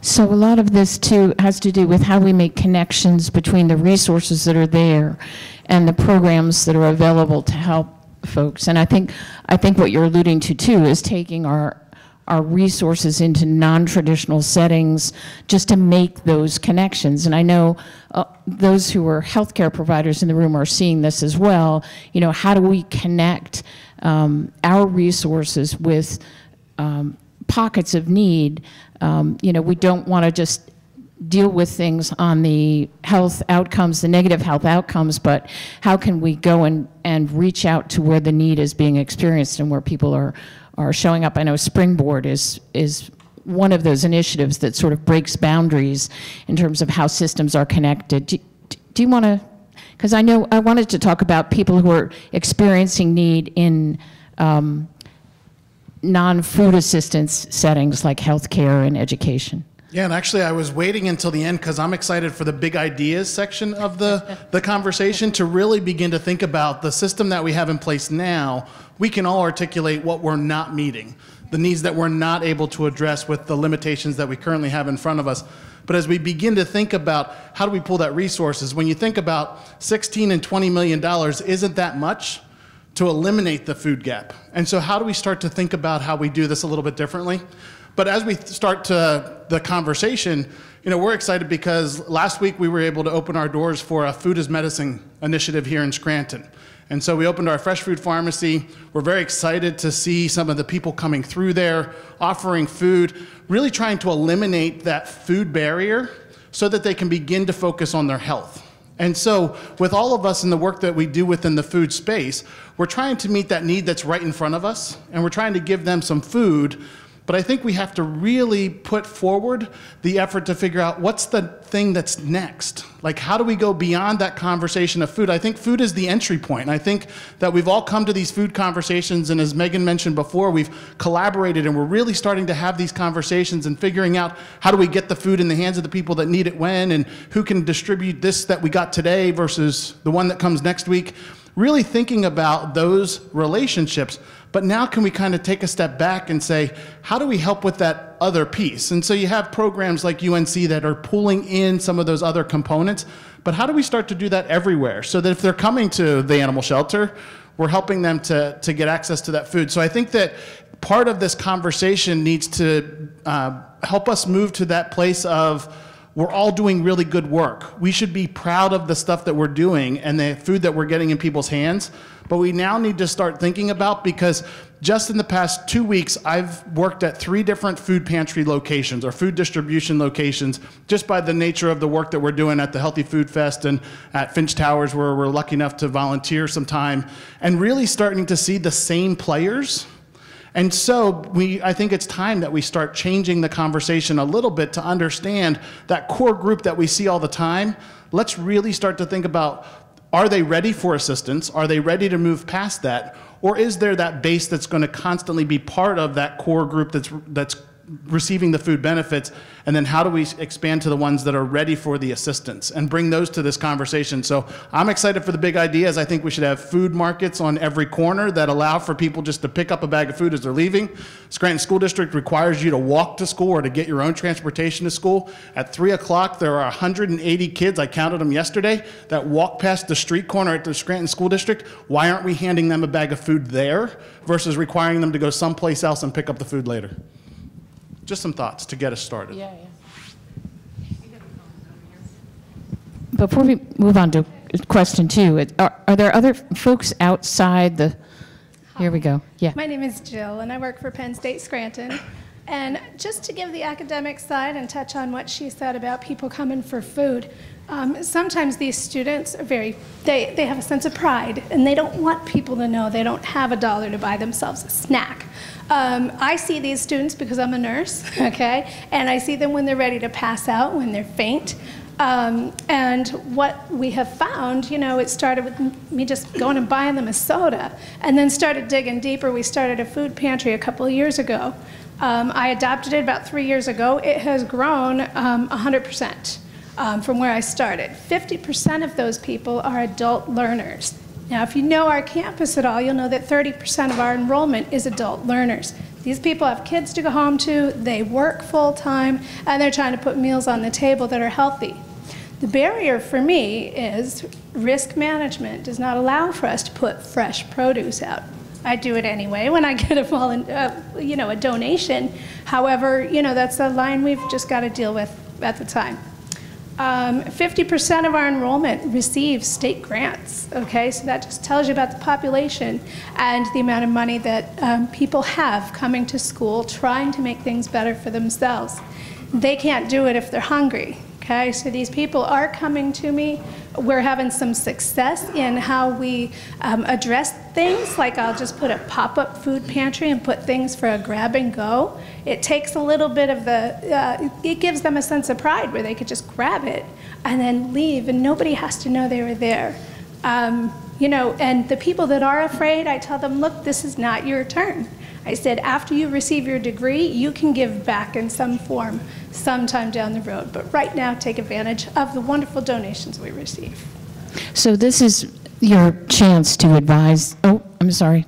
So a lot of this too has to do with how we make connections between the resources that are there and the programs that are available to help folks. And I think what you're alluding to too is taking our resources into non-traditional settings just to make those connections. And I know those who are healthcare providers in the room are seeing this as well. You know, how do we connect our resources with pockets of need? You know, we don't want to just deal with things on the health outcomes, the negative health outcomes, but how can we go and reach out to where the need is being experienced and where people are showing up? I know Springboard is one of those initiatives that sort of breaks boundaries in terms of how systems are connected. Do you want to, because I know I wanted to talk about people who are experiencing need in non-food assistance settings like healthcare and education. Yeah, and actually I was waiting until the end because I'm excited for the big ideas section of the conversation to really begin to think about the system that we have in place now. We can all articulate what we're not meeting, the needs that we're not able to address with the limitations that we currently have in front of us. But as we begin to think about how do we pull that resources, when you think about $16 and $20 million, isn't that much to eliminate the food gap? And so how do we start to think about how we do this a little bit differently? But as we start to the conversation, you know, we're excited because last week we were able to open our doors for a Food is Medicine initiative here in Scranton. And so we opened our fresh food pharmacy. We're very excited to see some of the people coming through there, offering food, really trying to eliminate that food barrier so that they can begin to focus on their health. And so with all of us in the work that we do within the food space, we're trying to meet that need that's right in front of us, and we're trying to give them some food. But I think we have to really put forward the effort to figure out what's the thing that's next. Like, how do we go beyond that conversation of food? I think food is the entry point. And I think that we've all come to these food conversations, and as Megan mentioned before, we've collaborated and we're really starting to have these conversations and figuring out how do we get the food in the hands of the people that need it when, and who can distribute this that we got today versus the one that comes next week. Really thinking about those relationships. But now can we kind of take a step back and say, how do we help with that other piece? And so you have programs like UNC that are pulling in some of those other components, but how do we start to do that everywhere so that if they're coming to the animal shelter, we're helping them to get access to that food? So I think that part of this conversation needs to help us move to that place of we're all doing really good work. We should be proud of the stuff that we're doing and the food that we're getting in people's hands. But we now need to start thinking about, because just in the past 2 weeks, I've worked at 3 different food pantry locations or food distribution locations, just by the nature of the work that we're doing at the Healthy Food Fest and at Finch Towers, where we're lucky enough to volunteer some time, and really starting to see the same players. And so I think it's time that we start changing the conversation a little bit to understand that core group that we see all the time. Let's really start to think about, are they ready for assistance? Are they ready to move past that? Or is there that base that's going to constantly be part of that core group that's receiving the food benefits? And then how do we expand to the ones that are ready for the assistance and bring those to this conversation? So I'm excited for the big ideas. I think we should have food markets on every corner that allow for people just to pick up a bag of food as they're leaving. Scranton School District requires you to walk to school or to get your own transportation to school. At 3 o'clock, there are 180 kids, I counted them yesterday, that walk past the street corner at the Scranton School District. Why aren't we handing them a bag of food there versus requiring them to go someplace else and pick up the food later? Just some thoughts to get us started. Yeah. Before we move on to question 2, are there other folks outside the... Here we go. Yeah. My name is Jill, and I work for Penn State Scranton. And just to give the academic side and touch on what she said about people coming for food, sometimes these students are they have a sense of pride, and they don't want people to know they don't have $1 to buy themselves a snack. I see these students because I'm a nurse, okay? And I see them when they're ready to pass out, when they're faint. And what we have found, you know, it started with me just going and buying them a soda, and then started digging deeper. We started a food pantry a couple of years ago. I adopted it about 3 years ago. It has grown 100% from where I started. 50% of those people are adult learners. Now, if you know our campus at all, you'll know that 30% of our enrollment is adult learners. These people have kids to go home to, they work full-time, and they're trying to put meals on the table that are healthy. The barrier for me is risk management does not allow for us to put fresh produce out. I do it anyway when I get a donation. However, that's a line we've just got to deal with at the time. 50% of our enrollment receives state grants, okay? So that just tells you about the population and the amount of money that people have coming to school trying to make things better for themselves. They can't do it if they're hungry, okay? So these people are coming to me. We're having some success in how we address things, like I'll just put a pop-up food pantry and put things for a grab and go. It takes a little bit of it gives them a sense of pride where they could just grab it and then leave and nobody has to know they were there. And the people that are afraid, I tell them, look, this is not your turn. I said, after you receive your degree, you can give back in some form sometime down the road. But right now, take advantage of the wonderful donations we receive. So this is your chance to advise. Oh, I'm sorry.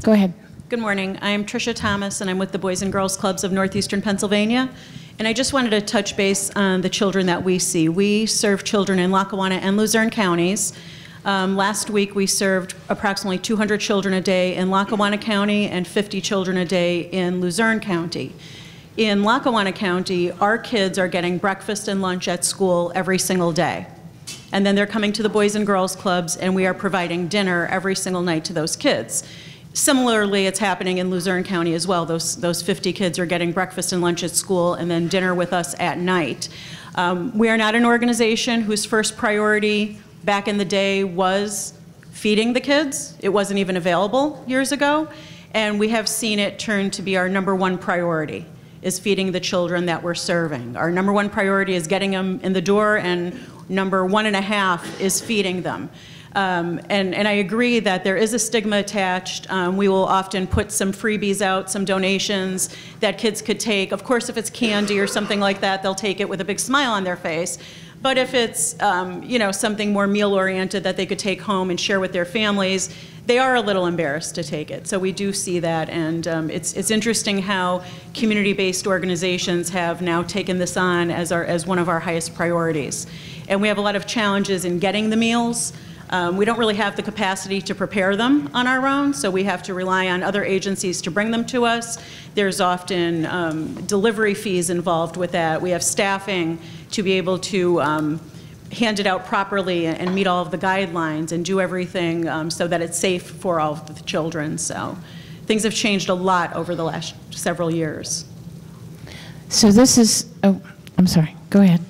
Go ahead. Good morning. I'm Tricia Thomas, and I'm with the Boys and Girls Clubs of Northeastern Pennsylvania. And I just wanted to touch base on the children that we see. We serve children in Lackawanna and Luzerne counties. Last week, we served approximately 200 children a day in Lackawanna County and 50 children a day in Luzerne County. In Lackawanna County, our kids are getting breakfast and lunch at school every single day. And then they're coming to the Boys and Girls Clubs, and we are providing dinner every single night to those kids. Similarly, it's happening in Luzerne County as well. Those 50 kids are getting breakfast and lunch at school and then dinner with us at night. We are not an organization whose first priority back in the day was feeding the kids. It wasn't even available years ago. And we have seen it turn to be our #1 priority, is feeding the children that we're serving. Our #1 priority is getting them in the door, and number 1.5 is feeding them. And I agree that there is a stigma attached. We will often put some freebies out, some donations that kids could take. Of course, if it's candy or something like that, they'll take it with a big smile on their face. But if it's something more meal-oriented that they could take home and share with their families, they are a little embarrassed to take it. So we do see that, and it's interesting how community-based organizations have now taken this on as one of our highest priorities. And we have a lot of challenges in getting the meals. We don't really have the capacity to prepare them on our own, so we have to rely on other agencies to bring them to us. There's often delivery fees involved with that. We have staffing to be able to hand it out properly and meet all of the guidelines and do everything so that it's safe for all of the children. So things have changed a lot over the last several years. So this is, oh, I'm sorry, go ahead.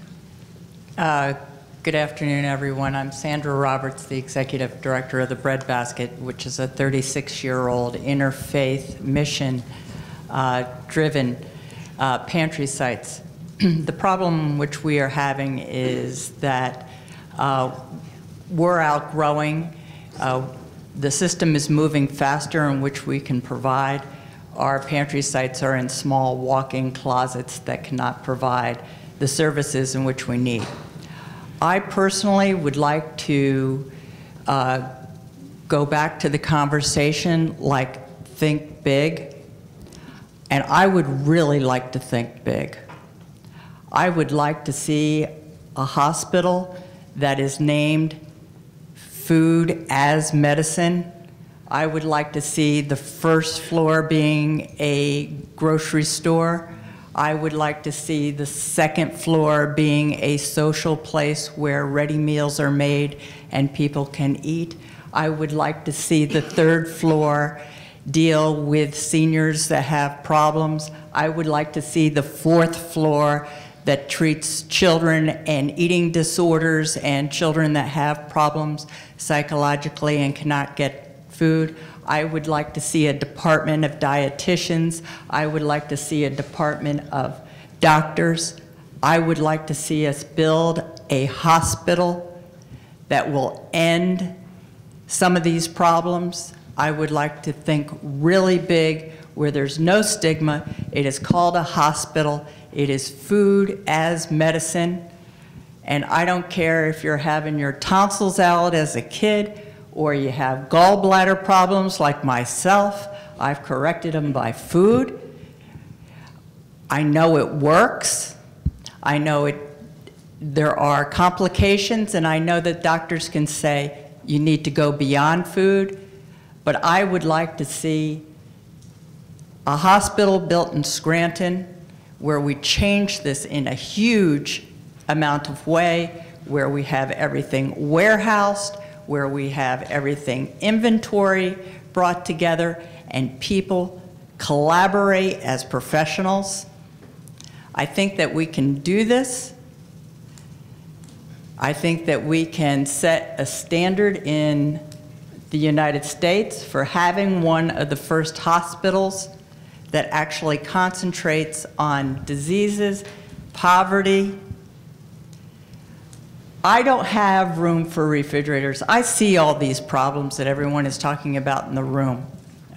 Good afternoon, everyone. I'm Sandra Roberts, the Executive Director of the Bread Basket, which is a 36-year-old interfaith mission-driven pantry sites. The problem which we are having is that we're outgrowing. The system is moving faster in which we can provide. Our pantry sites are in small walk-in closets that cannot provide the services in which we need. I personally would like to go back to the conversation like think big, and I would really like to think big. I would like to see a hospital that is named Food as Medicine. I would like to see the first floor being a grocery store. I would like to see the second floor being a social place where ready meals are made and people can eat. I would like to see the third floor deal with seniors that have problems. I would like to see the fourth floor that treats children and eating disorders and children that have problems psychologically and cannot get food. I would like to see a department of dietitians. I would like to see a department of doctors. I would like to see us build a hospital that will end some of these problems. I would like to think really big where there's no stigma. It is called a hospital. It is food as medicine. And I don't care if you're having your tonsils out as a kid or you have gallbladder problems like myself. I've corrected them by food. I know it works. I know there are complications, and I know that doctors can say you need to go beyond food, but I would like to see a hospital built in Scranton where we change this in a huge amount of way, where we have everything warehoused, where we have everything inventory brought together, and people collaborate as professionals. I think that we can do this. I think that we can set a standard in the United States for having one of the first hospitals that actually concentrates on diseases, poverty. I don't have room for refrigerators. I see all these problems that everyone is talking about in the room,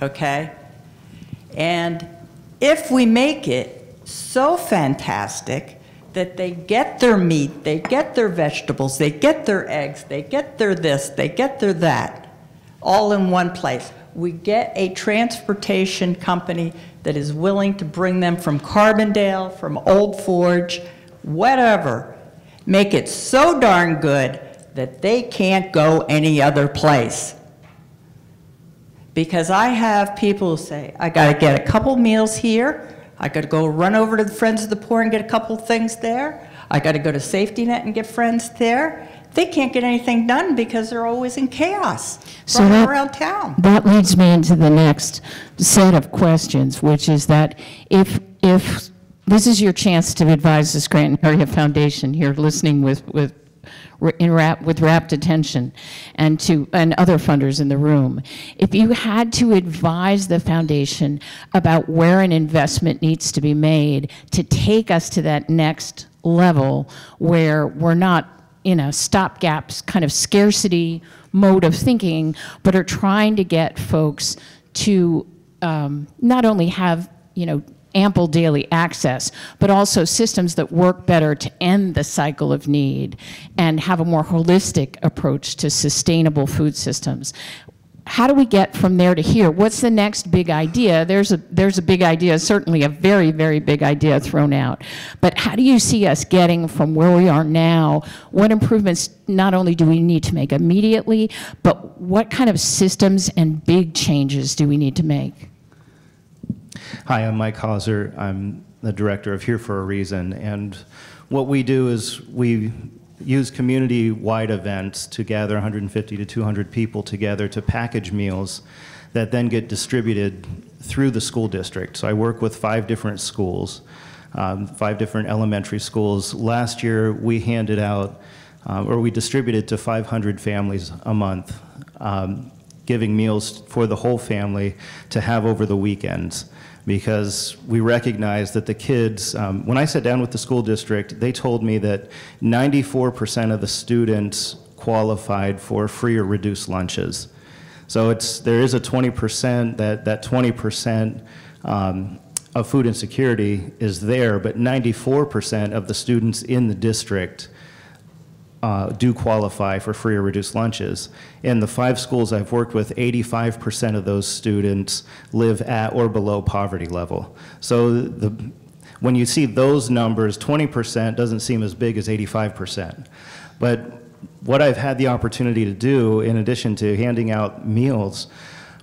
okay? And if we make it so fantastic that they get their meat, they get their vegetables, they get their eggs, they get their this, they get their that, all in one place. We get a transportation company that is willing to bring them from Carbondale, from Old Forge, whatever. Make it so darn good that they can't go any other place. Because I have people who say, I gotta get a couple meals here, I gotta go run over to the Friends of the Poor and get a couple things there, I gotta go to Safety Net and get friends there. They can't get anything done because they're always in chaos running around town. That leads me into the next set of questions, which is that if this is your chance to advise the Scranton Area Foundation here, listening with rapt attention, and other funders in the room. If you had to advise the foundation about where an investment needs to be made to take us to that next level where we're not in a stopgap kind of scarcity mode of thinking, but are trying to get folks to not only have, ample daily access, but also systems that work better to end the cycle of need and have a more holistic approach to sustainable food systems. How do we get from there to here? What's the next big idea? There's a big idea, certainly a very, very big idea thrown out. But how do you see us getting from where we are now? What improvements not only do we need to make immediately, but what kind of systems and big changes do we need to make? Hi, I'm Mike Hauser. I'm the director of Here for a Reason. And what we do is we use community-wide events to gather 150 to 200 people together to package meals that then get distributed through the school district. So I work with 5 different schools, 5 different elementary schools. Last year we handed out, or we distributed to 500 families a month, giving meals for the whole family to have over the weekends. Because we recognize that the kids, when I sat down with the school district, they told me that 94% of the students qualified for free or reduced lunches. So there is a 20%, that 20% of food insecurity is there, but 94% of the students in the district do qualify for free or reduced lunches. In the 5 schools I've worked with, 85% of those students live at or below poverty level. So when you see those numbers, 20% doesn't seem as big as 85%. But what I've had the opportunity to do, in addition to handing out meals,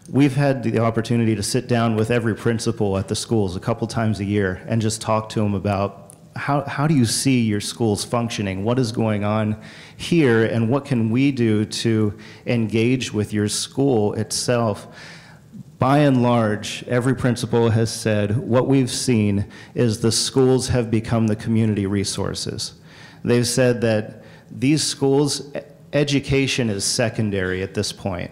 we've had the opportunity to sit down with every principal at the schools a couple times a year and just talk to them about how do you see your schools functioning? What is going on here, and what can we do to engage with your school itself? By and large, every principal has said what we've seen is the schools have become the community resources. They've said that these schools, education is secondary at this point.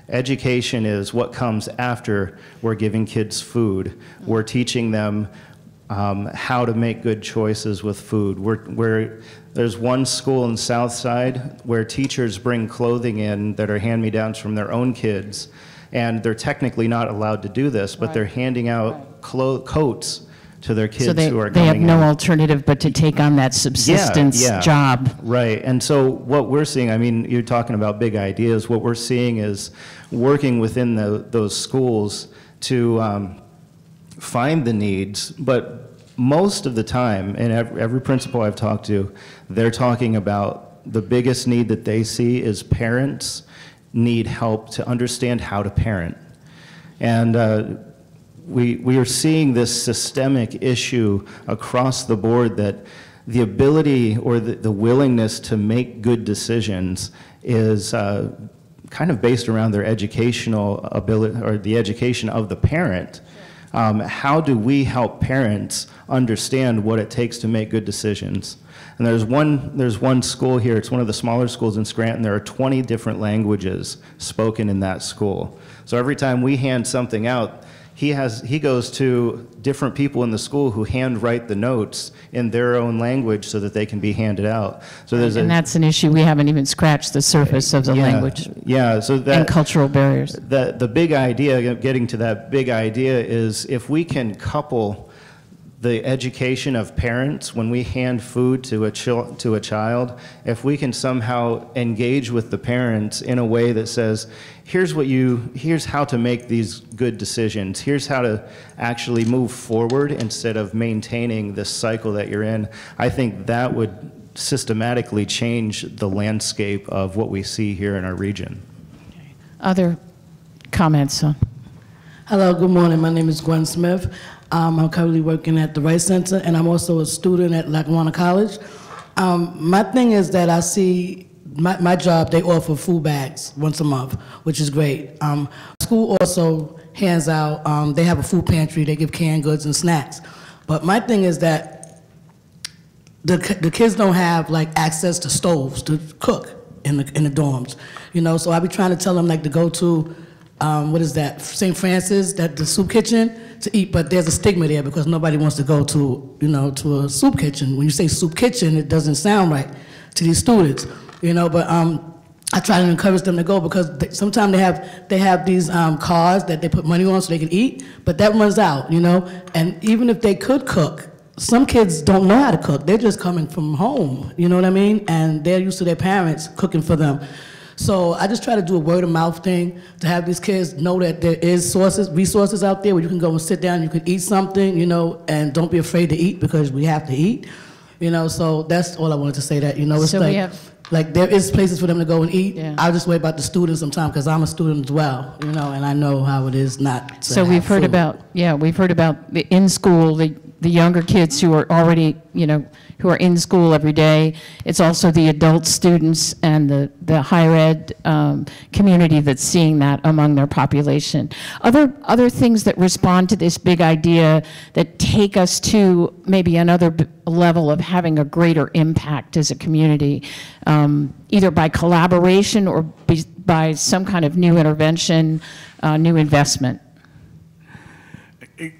Education is what comes after we're giving kids food. We're teaching them how to make good choices with food. There's one school in Southside where teachers bring clothing in that are hand-me-downs from their own kids, And they're technically not allowed to do this, but they're handing out coats to their kids So who are they coming have in. no alternative but to take on that subsistence job. Right, and so what we're seeing, I mean, you're talking about big ideas, what we're seeing is working within those schools to find the needs, but most of the time, and every principal I've talked to, they're talking about the biggest need that they see is parents need help to understand how to parent. And we are seeing this systemic issue across the board that the ability or the willingness to make good decisions is kind of based around their educational ability or the education of the parent. How do we help parents understand what it takes to make good decisions? And there's one school here, it's one of the smaller schools in Scranton, there are 20 different languages spoken in that school. So every time we hand something out, he goes to different people in the school who handwrite the notes in their own language so that they can be handed out. So And that's an issue. We haven't even scratched the surface of the language. Yeah, so that, and cultural barriers. The big idea, getting to that big idea, is if we can couple the education of parents when we hand food to a child, if we can somehow engage with the parents in a way that says, here's how to make these good decisions, here's how to actually move forward instead of maintaining this cycle that you're in, I think that would systematically change the landscape of what we see here in our region. Other comments? Hello, good morning. My name is Gwen Smith. I'm currently working at the Rice Center, and I'm also a student at Lackawanna College. My thing is that I see my job, they offer food bags once a month, which is great. School also hands out, they have a food pantry, they give canned goods and snacks. But my thing is that the kids don't have like access to stoves to cook in the dorms, you know. So I be trying to tell them like to go to what is that, St. Francis, the soup kitchen to eat, but there's a stigma there because nobody wants to go to, you know, to a soup kitchen. When you say soup kitchen, it doesn't sound right to these students, you know. But I try to encourage them to go because sometimes they have these cards that they put money on so they can eat, but that runs out, you know. And even if they could cook, some kids don't know how to cook. They're just coming from home, you know what I mean? And they're used to their parents cooking for them. So I just try to do a word of mouth thing to have these kids know that there is resources out there where you can go and sit down, you can eat something, you know, and don't be afraid to eat because we have to eat, you know. So that's all I wanted to say, that, you know, it's so like there is places for them to go and eat. Yeah. I'll just worry about the students sometimes because I'm a student as well, you know, and I know how it is not to So we've heard about, we've heard about the in school, the younger kids who are already, you know, who are in school every day. It's also the adult students and the higher ed community that's seeing that among their population. Other things that respond to this big idea that take us to maybe another level of having a greater impact as a community, either by collaboration or by some kind of new intervention, new investment.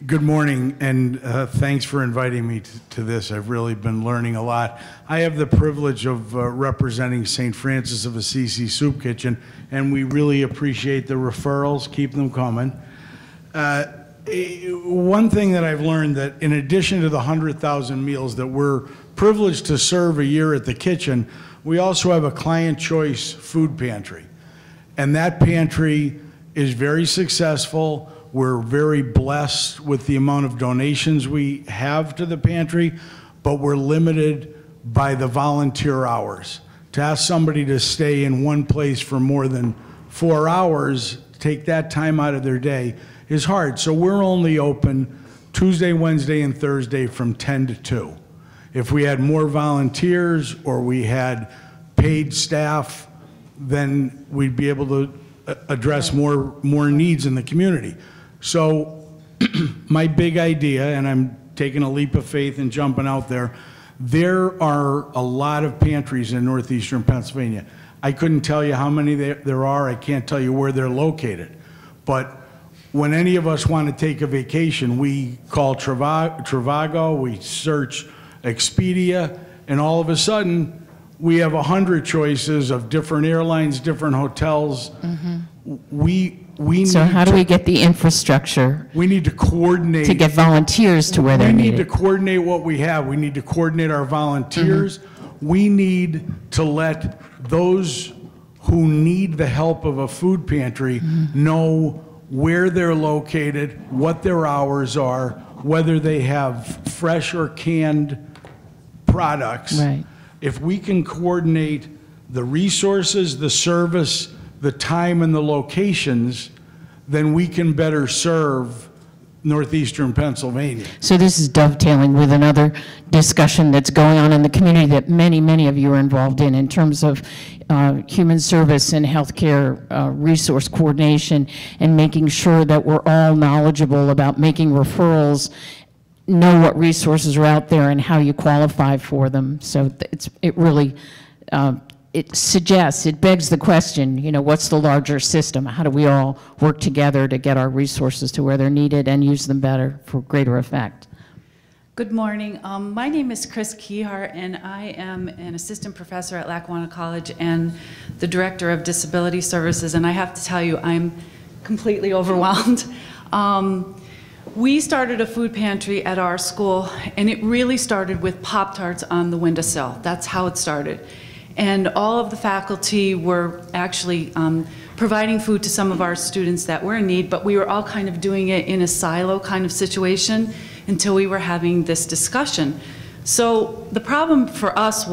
Good morning, and thanks for inviting me to this. I've really been learning a lot. I have the privilege of representing St. Francis of Assisi Soup Kitchen, and we really appreciate the referrals. Keep them coming. One thing that I've learned, that in addition to the 100,000 meals that we're privileged to serve a year at the kitchen, we also have a client choice food pantry. And that pantry is very successful. We're very blessed with the amount of donations we have to the pantry, but we're limited by the volunteer hours. To ask somebody to stay in one place for more than 4 hours, take that time out of their day, is hard. So we're only open Tuesday, Wednesday, and Thursday from 10 to 2. If we had more volunteers or we had paid staff, then we'd be able to address more needs in the community. So my big idea, and I'm taking a leap of faith and jumping out there are a lot of pantries in northeastern Pennsylvania. I couldn't tell you how many there are. I can't tell you where they're located. But when any of us want to take a vacation, we call Trivago, we search Expedia, and all of a sudden we have 100 choices of different airlines, different hotels. we need So how do we get the infrastructure? We need to coordinate. To get volunteers to where they're needed. We need to coordinate what we have. We need to coordinate our volunteers. We need to let those who need the help of a food pantry know where they're located, what their hours are, whether they have fresh or canned products. Right. If we can coordinate the resources, the service, the time, and the locations, then we can better serve northeastern Pennsylvania. So this is dovetailing with another discussion that's going on in the community that many, many of you are involved in terms of human service and healthcare resource coordination, and making sure that we're all knowledgeable about making referrals, know what resources are out there and how you qualify for them. So it really, it suggests, it begs the question, you know, what's the larger system? How do we all work together to get our resources to where they're needed and use them better for greater effect? Good morning. My name is Chris Kehart, and I am an assistant professor at Lackawanna College and the director of disability services, and I have to tell you, I'm completely overwhelmed. We started a food pantry at our school, and it really started with Pop-Tarts on the windowsill. That's how it started. And all of the faculty were actually providing food to some of our students that were in need, but we were all kind of doing it in a silo kind of situation until we were having this discussion. So the problem for us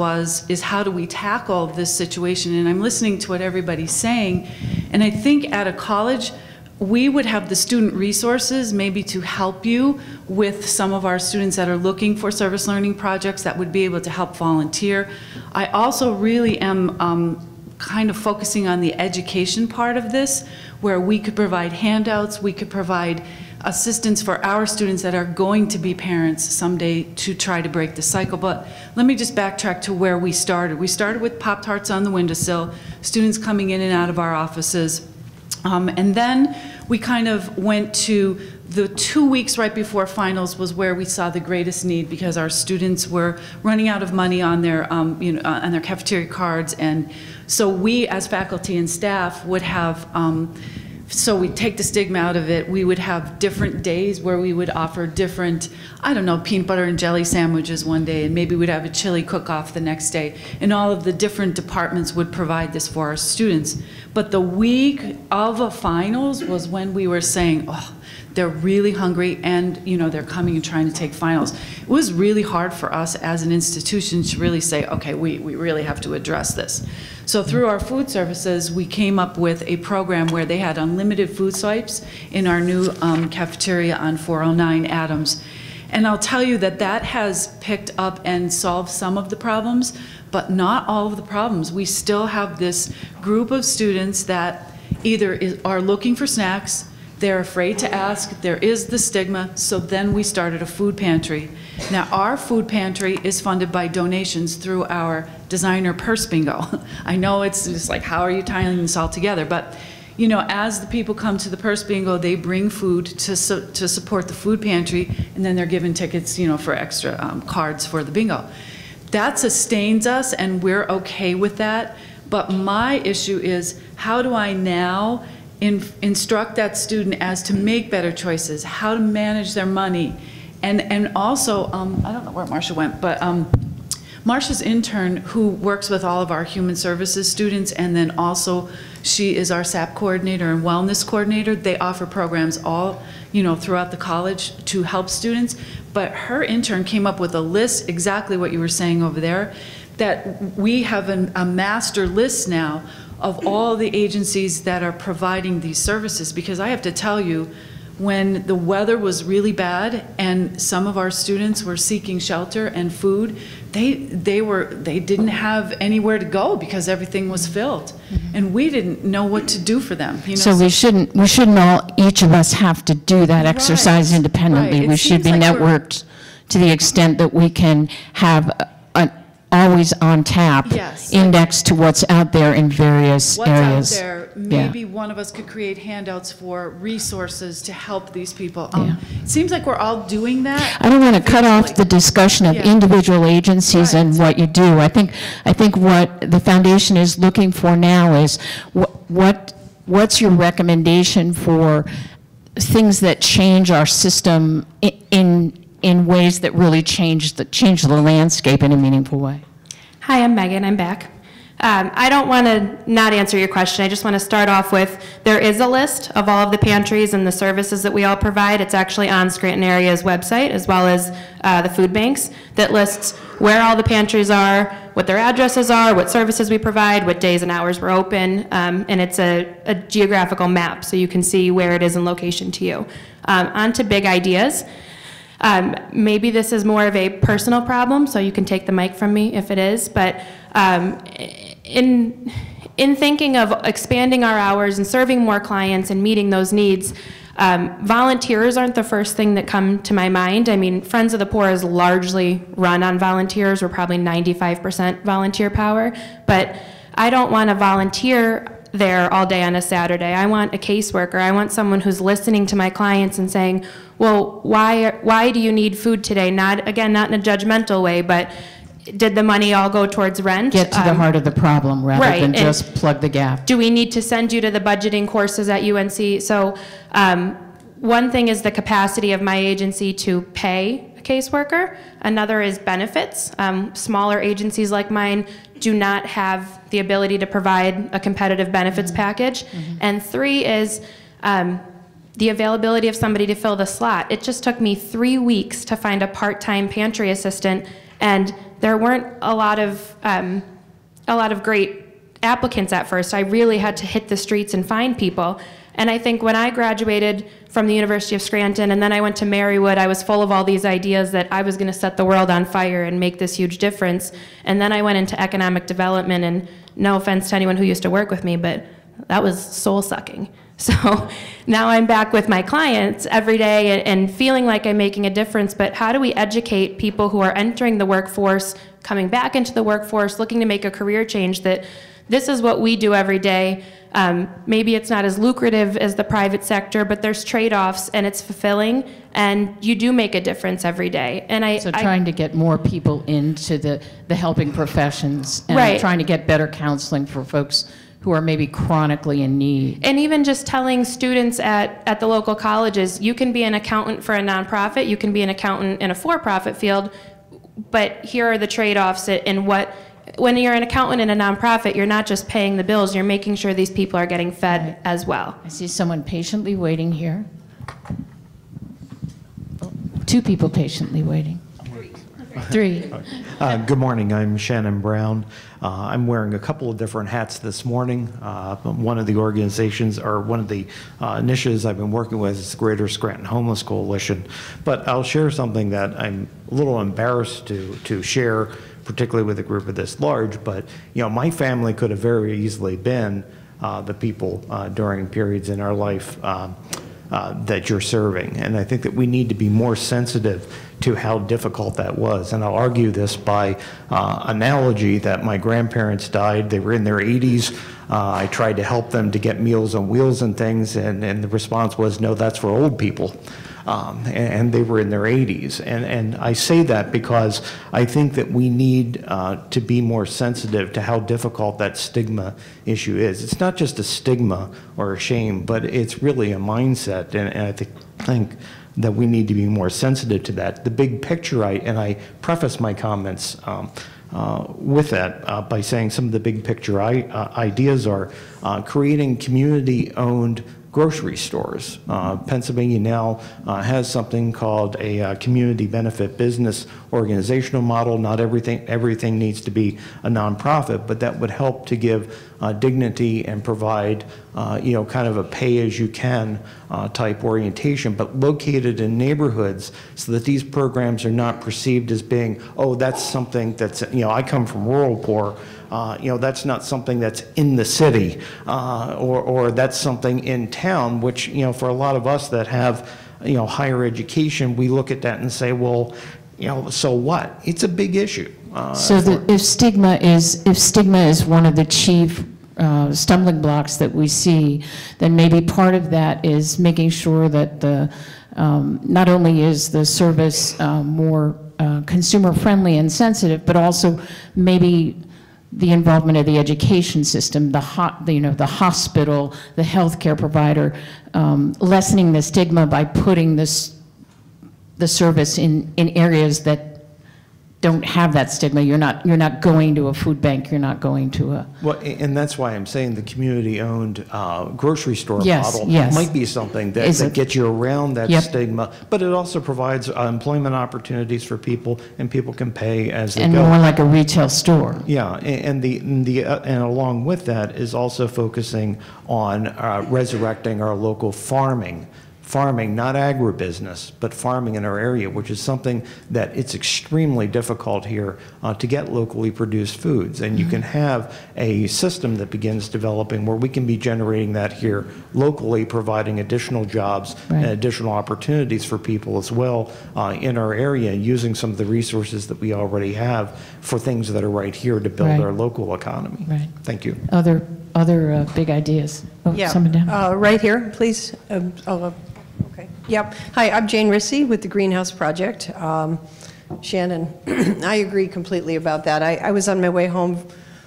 is how do we tackle this situation? And I'm listening to what everybody's saying, and I think at a college, we would have the student resources maybe to help you with some of our students that are looking for service learning projects that would be able to help volunteer. I also really am kind of focusing on the education part of this, where we could provide handouts, we could provide assistance for our students that are going to be parents someday to try to break the cycle. But let me just backtrack to where we started. We started with Pop-Tarts on the windowsill, students coming in and out of our offices. And then we kind of went to the 2 weeks right before finals was where we saw the greatest need, because our students were running out of money on their, on their cafeteria cards. And so we, as faculty and staff, would have, so we take the stigma out of it. We would have different days where we would offer different, I don't know, peanut butter and jelly sandwiches one day, and maybe we'd have a chili cook-off the next day. And all of the different departments would provide this for our students. But the week of finals was when we were saying, oh, they're really hungry, and they're coming and trying to take finals. It was really hard for us as an institution to really say, okay, we really have to address this. So through our food services, we came up with a program where they had unlimited food swipes in our new cafeteria on 409 Adams. And I'll tell you that that has picked up and solved some of the problems, but not all of the problems. We still have this group of students that either are looking for snacks, they're afraid to ask, there is the stigma, so then we started a food pantry. Now, our food pantry is funded by donations through our designer purse bingo. I know it's just like, how are you tying this all together? But as the people come to the purse bingo, they bring food to support the food pantry, and then they're given tickets, for extra cards for the bingo. That sustains us, and we're okay with that. But my issue is, how do I now instruct that student as to make better choices, how to manage their money, and also, I don't know where Marcia went, but Marcia's intern, who works with all of our human services students, and then also she is our SAP coordinator and wellness coordinator. They offer programs all, throughout the college to help students. But her intern came up with a list, exactly what you were saying over there, that we have a master list now of all the agencies that are providing these services. Because I have to tell you, when the weather was really bad and some of our students were seeking shelter and food, they didn't have anywhere to go because everything was filled, and we didn't know what to do for them. So we shouldn't all, each of us, have to do that exercise independently. Right. We should be networked to the extent that we can have an always on tap index to what's out there in various areas. What's out there, maybe one of us could create handouts for resources to help these people. It seems like we're all doing that. I don't want to cut off the discussion of individual agencies and what you do. I think what the foundation is looking for now is what what's your recommendation for things that change our system in ways that really change the landscape in a meaningful way? Hi, I'm Megan. I'm back. I don't want to not answer your question. I just want to start off with, there is a list of all of the pantries and the services that we all provide. It's actually on Scranton Area's website, as well as the food banks, that lists where all the pantries are, what their addresses are, what services we provide, what days and hours we're open, and it's a geographical map, so you can see where it is in location to you. On to big ideas. Maybe this is more of a personal problem, so you can take the mic from me if it is, but in thinking of expanding our hours and serving more clients and meeting those needs, volunteers aren't the first thing that come to my mind. I mean, Friends of the Poor is largely run on volunteers. We're probably 95% volunteer power, but I don't want to volunteer there all day on a Saturday. I want a caseworker. I want someone who's listening to my clients and saying, well, why do you need food today? Not, again, not in a judgmental way, but did the money all go towards rent? Get to the heart of the problem rather than just plug the gap. Do we need to send you to the budgeting courses at UNC? So one thing is the capacity of my agency to pay a caseworker. Another is benefits. Smaller agencies like mine do not have the ability to provide a competitive benefits package. And 3 is the availability of somebody to fill the slot. It just took me 3 weeks to find a part-time pantry assistant, and there weren't a lot of great applicants at first. I really had to hit the streets and find people. And I think when I graduated from the University of Scranton and then I went to Marywood, I was full of all these ideas that I was going to set the world on fire and make this huge difference. And then I went into economic development, and no offense to anyone who used to work with me, but that was soul-sucking. So now I'm back with my clients every day and feeling like I'm making a difference, but how do we educate people who are entering the workforce, coming back into the workforce, looking to make a career change, that this is what we do every day. Maybe it's not as lucrative as the private sector, but there's trade-offs and it's fulfilling, and you do make a difference every day. And so trying to get more people into the helping professions and trying to get better counseling for folks who are maybe chronically in need. And even just telling students at the local colleges, you can be an accountant for a nonprofit, you can be an accountant in a for-profit field, but here are the trade-offs in what, when you're an accountant in a nonprofit, you're not just paying the bills, you're making sure these people are getting fed as well. I see someone patiently waiting here. 2 people patiently waiting. 3. Good morning, I'm Shannon Brown. I'm wearing a couple of different hats this morning. One of the organizations, or one of the initiatives I've been working with is the Greater Scranton Homeless Coalition. But I'll share something that I'm a little embarrassed to share, particularly with a group of this large, but my family could have very easily been the people during periods in our life that you're serving. And I think that we need to be more sensitive to how difficult that was. And I'll argue this by analogy that my grandparents died. They were in their 80s. I tried to help them to get Meals on Wheels and things, and the response was, no, that's for old people. And they were in their 80s. And I say that because I think that we need to be more sensitive to how difficult that stigma issue is. It's not just a stigma or a shame, but it's really a mindset, and I think that we need to be more sensitive to that. The big picture, and I preface my comments with that by saying some of the big picture ideas are creating community-owned grocery stores. Pennsylvania now has something called a community benefit business organizational model. Not everything needs to be a nonprofit, but that would help to give dignity and provide kind of a pay-as-you-can type orientation, but located in neighborhoods so that these programs are not perceived as being, oh, that's something that's, I come from rural poor, that's not something that's in the city, or that's something in town, which, for a lot of us that have, higher education, we look at that and say, well, so what? It's a big issue. So if stigma is one of the chief stumbling blocks that we see, then maybe part of that is making sure that not only is the service more consumer friendly and sensitive, but also maybe the involvement of the education system, the hospital, the healthcare provider, lessening the stigma by putting the service in areas that don't have that stigma. You're not going to a food bank. You're not going to a. Well, and that's why I'm saying the community-owned grocery store Yes, model yes. might be something that gets you around that Yep. stigma, but it also provides employment opportunities for people, and people can pay as they And go. more like a retail store. Yeah, and along with that is also focusing on resurrecting our local farming, not agribusiness, but farming in our area, which is something that it's extremely difficult here to get locally produced foods. And you can have a system that begins developing where we can be generating that here locally, providing additional jobs and additional opportunities for people as well in our area, using some of the resources that we already have for things that are right here to build our local economy. Right. Thank you. Other big ideas. Oh, Yeah, someone down. right here, please. Okay. Yep. Hi, I'm Jane Rissy with the Greenhouse Project. Shannon, I agree completely about that. I was on my way home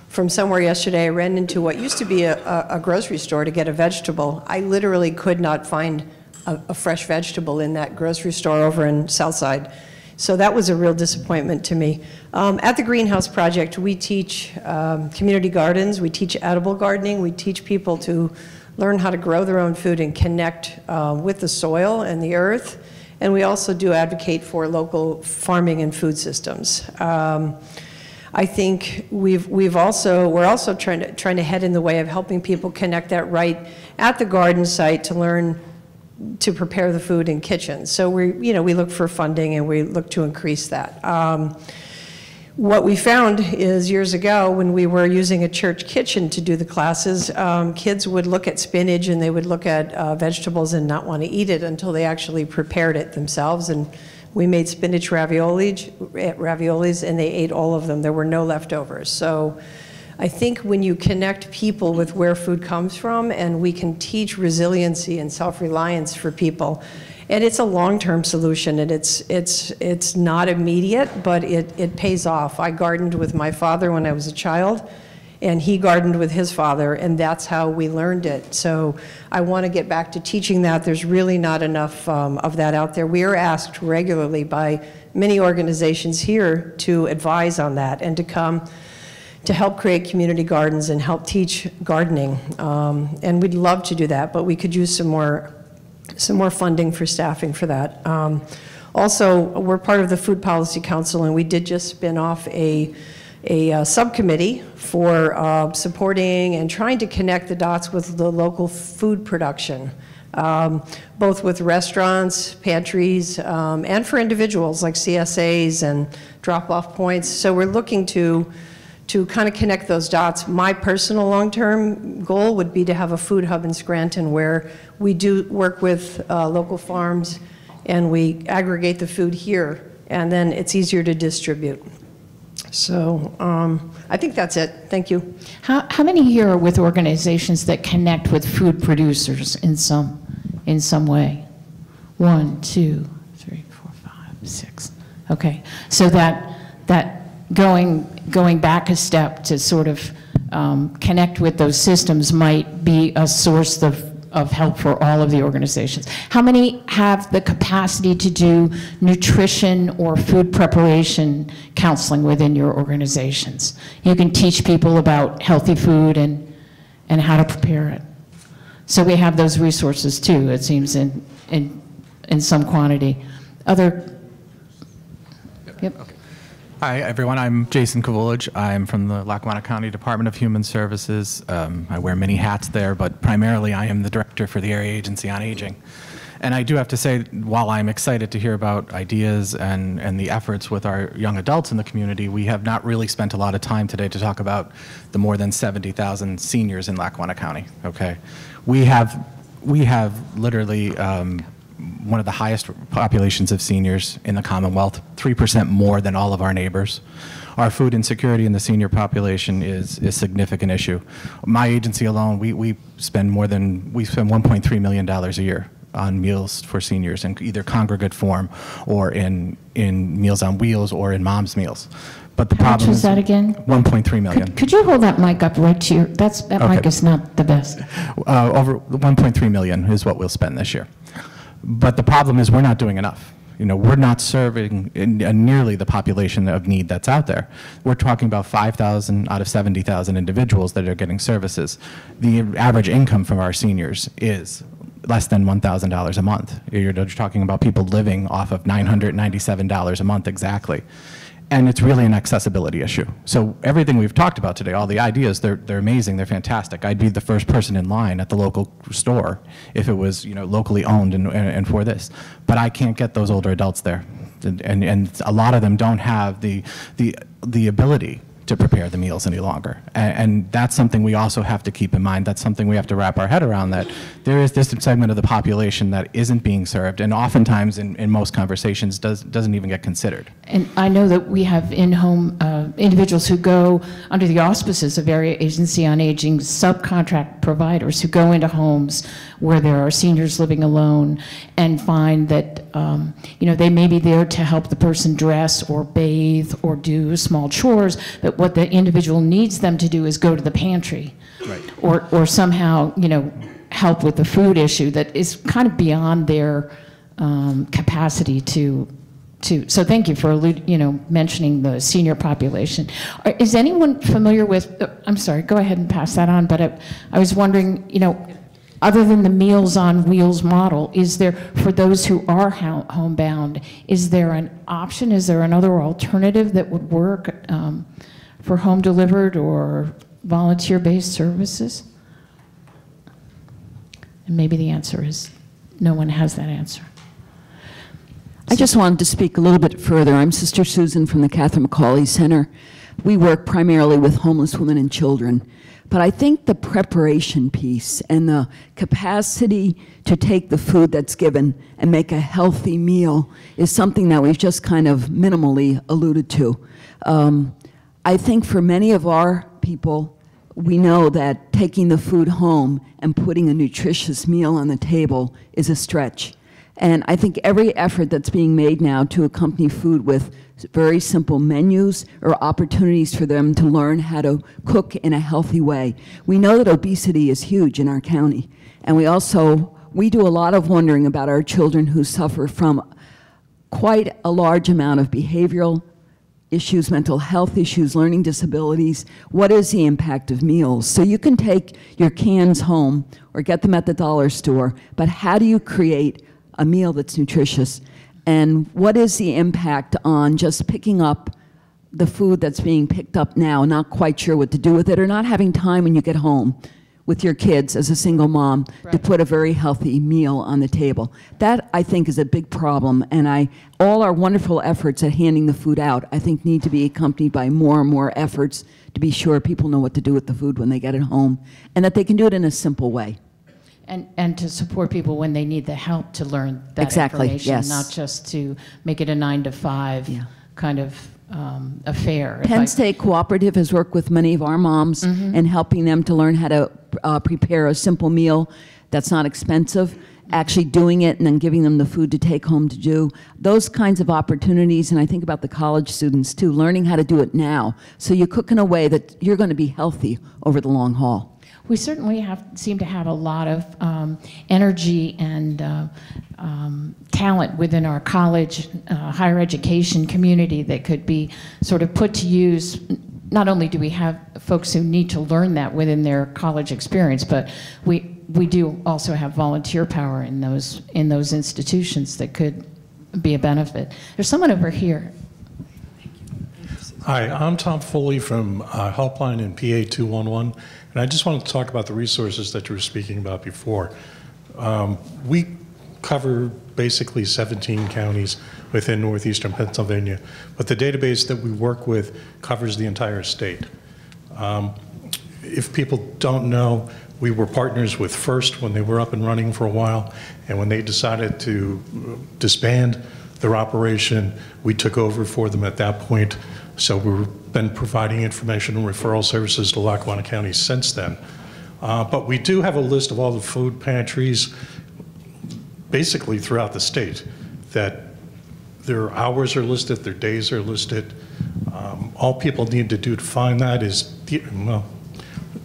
from somewhere yesterday. I ran into what used to be a grocery store to get a vegetable. I literally could not find a fresh vegetable in that grocery store over in Southside. So that was a real disappointment to me. At the Greenhouse Project, we teach community gardens, we teach edible gardening, we teach people to learn how to grow their own food and connect with the soil and the earth. And we also do advocate for local farming and food systems. I think we're also trying to head in the way of helping people connect that right at the garden site to learn to prepare the food in kitchens. So we look for funding and we look to increase that. What we found is years ago when we were using a church kitchen to do the classes, kids would look at spinach and they would look at vegetables and not want to eat it until they actually prepared it themselves. And we made spinach raviolis and they ate all of them. There were no leftovers. So I think when you connect people with where food comes from and we can teach resiliency and self-reliance for people, and it's a long-term solution, and it's not immediate, but it pays off. I gardened with my father when I was a child, and he gardened with his father, and that's how we learned it. So I want to get back to teaching that. There's really not enough of that out there. We are asked regularly by many organizations here to advise on that and to come to help create community gardens and help teach gardening. And we'd love to do that, but we could use some more funding for staffing for that. Also, we're part of the Food Policy Council, and we did just spin off a subcommittee for supporting and trying to connect the dots with the local food production, both with restaurants, pantries, and for individuals like CSAs and drop-off points. So we're looking to kind of connect those dots. My personal long-term goal would be to have a food hub in Scranton where we do work with local farms and we aggregate the food here, and then it's easier to distribute. So I think that's it. Thank you. How many here are with organizations that connect with food producers in some way? 1, 2, 3, 4, 5, 6. Okay, so that going back a step to sort of connect with those systems might be a source of help for all of the organizations. How many have the capacity to do nutrition or food preparation counseling within your organizations? You can teach people about healthy food and how to prepare it. So we have those resources too, it seems, in some quantity. Other, yep. Okay. Hi, everyone. I'm Jason Kavulich. I'm from the Lackawanna County Department of Human Services. I wear many hats there, but primarily I am the director for the Area Agency on Aging. And I do have to say, while I'm excited to hear about ideas and the efforts with our young adults in the community, we have not really spent a lot of time today to talk about the more than 70,000 seniors in Lackawanna County, okay? We have literally one of the highest populations of seniors in the Commonwealth, 3% more than all of our neighbors. Our food insecurity in the senior population is a significant issue. My agency alone, we spend $1.3 million a year on meals for seniors in either congregate form or in Meals on Wheels or in Mom's Meals. But the How much problem was is that again? 1.3 million. Could you hold that mic up right to your, that Okay. mic is not the best. Over 1.3 million is what we'll spend this year. But the problem is we're not doing enough. You know, we're not serving nearly the population of need that's out there. We're talking about 5,000 out of 70,000 individuals that are getting services. The average income from our seniors is less than $1,000 a month. You're talking about people living off of $997 a month exactly. And it's really an accessibility issue. So everything we've talked about today, all the ideas, they're amazing, they're fantastic. I'd be the first person in line at the local store if it was, you know, locally owned and for this. But I can't get those older adults there. And a lot of them don't have the ability to prepare the meals any longer. And that's something we also have to keep in mind. That's something we have to wrap our head around, that there is this segment of the population that isn't being served, and oftentimes in most conversations doesn't even get considered. And I know that we have in-home individuals who go under the auspices of Area Agency on Aging, subcontract providers who go into homes where there are seniors living alone and find that you know, they may be there to help the person dress or bathe or do small chores, but what the individual needs them to do is go to the pantry, right, or somehow, you know, help with the food issue that is kind of beyond their capacity to. So thank you for, you know, mentioning the senior population. Is anyone familiar with? I'm sorry. Go ahead and pass that on. But I was wondering, you know, other than the Meals on Wheels model, is there, for those who are homebound, is there an option? Is there another alternative that would work for home delivered or volunteer-based services? And maybe the answer is no one has that answer. I just wanted to speak a little bit further. I'm Sister Susan from the Catherine McCauley Center. We work primarily with homeless women and children. But I think the preparation piece and the capacity to take the food that's given and make a healthy meal is something that we've just kind of minimally alluded to. I think for many of our people, we know that taking the food home and putting a nutritious meal on the table is a stretch. And I think every effort that's being made now to accompany food with very simple menus or opportunities for them to learn how to cook in a healthy way. We know that obesity is huge in our county. And we do a lot of wondering about our children who suffer from quite a large amount of behavioral issues, mental health issues, learning disabilities. What is the impact of meals? So you can take your cans home or get them at the dollar store, but how do you create a meal that's nutritious? And what is the impact on just picking up the food that's being picked up now, not quite sure what to do with it, or not having time when you get home with your kids as a single mom to put a very healthy meal on the table? That, I think, is a big problem, and all our wonderful efforts at handing the food out, I think, need to be accompanied by more and more efforts to be sure people know what to do with the food when they get it home, and that they can do it in a simple way. And to support people when they need the help to learn that information, yes. not just to make it a 9-to-5 kind of affair. Penn State Cooperative has worked with many of our moms in helping them to learn how to prepare a simple meal that's not expensive, actually doing it and then giving them the food to take home to do. Those kinds of opportunities, and I think about the college students too, learning how to do it now so you cook in a way that you're going to be healthy over the long haul. We certainly seem to have a lot of energy and talent within our college, higher education community that could be sort of put to use. Not only do we have folks who need to learn that within their college experience, but we do also have volunteer power in those institutions that could be a benefit. There's someone over here. Hi, I'm Tom Foley from Helpline and PA 211, and I just wanted to talk about the resources that you were speaking about before. We cover basically 17 counties within northeastern Pennsylvania, but the database that we work with covers the entire state. If people don't know, we were partners with First when they were up and running for a while, and when they decided to disband their operation, we took over for them at that point. So we've been providing information and referral services to Lackawanna County since then. But we do have a list of all the food pantries basically throughout the state, that their hours are listed, their days are listed. All people need to do to find that is, well,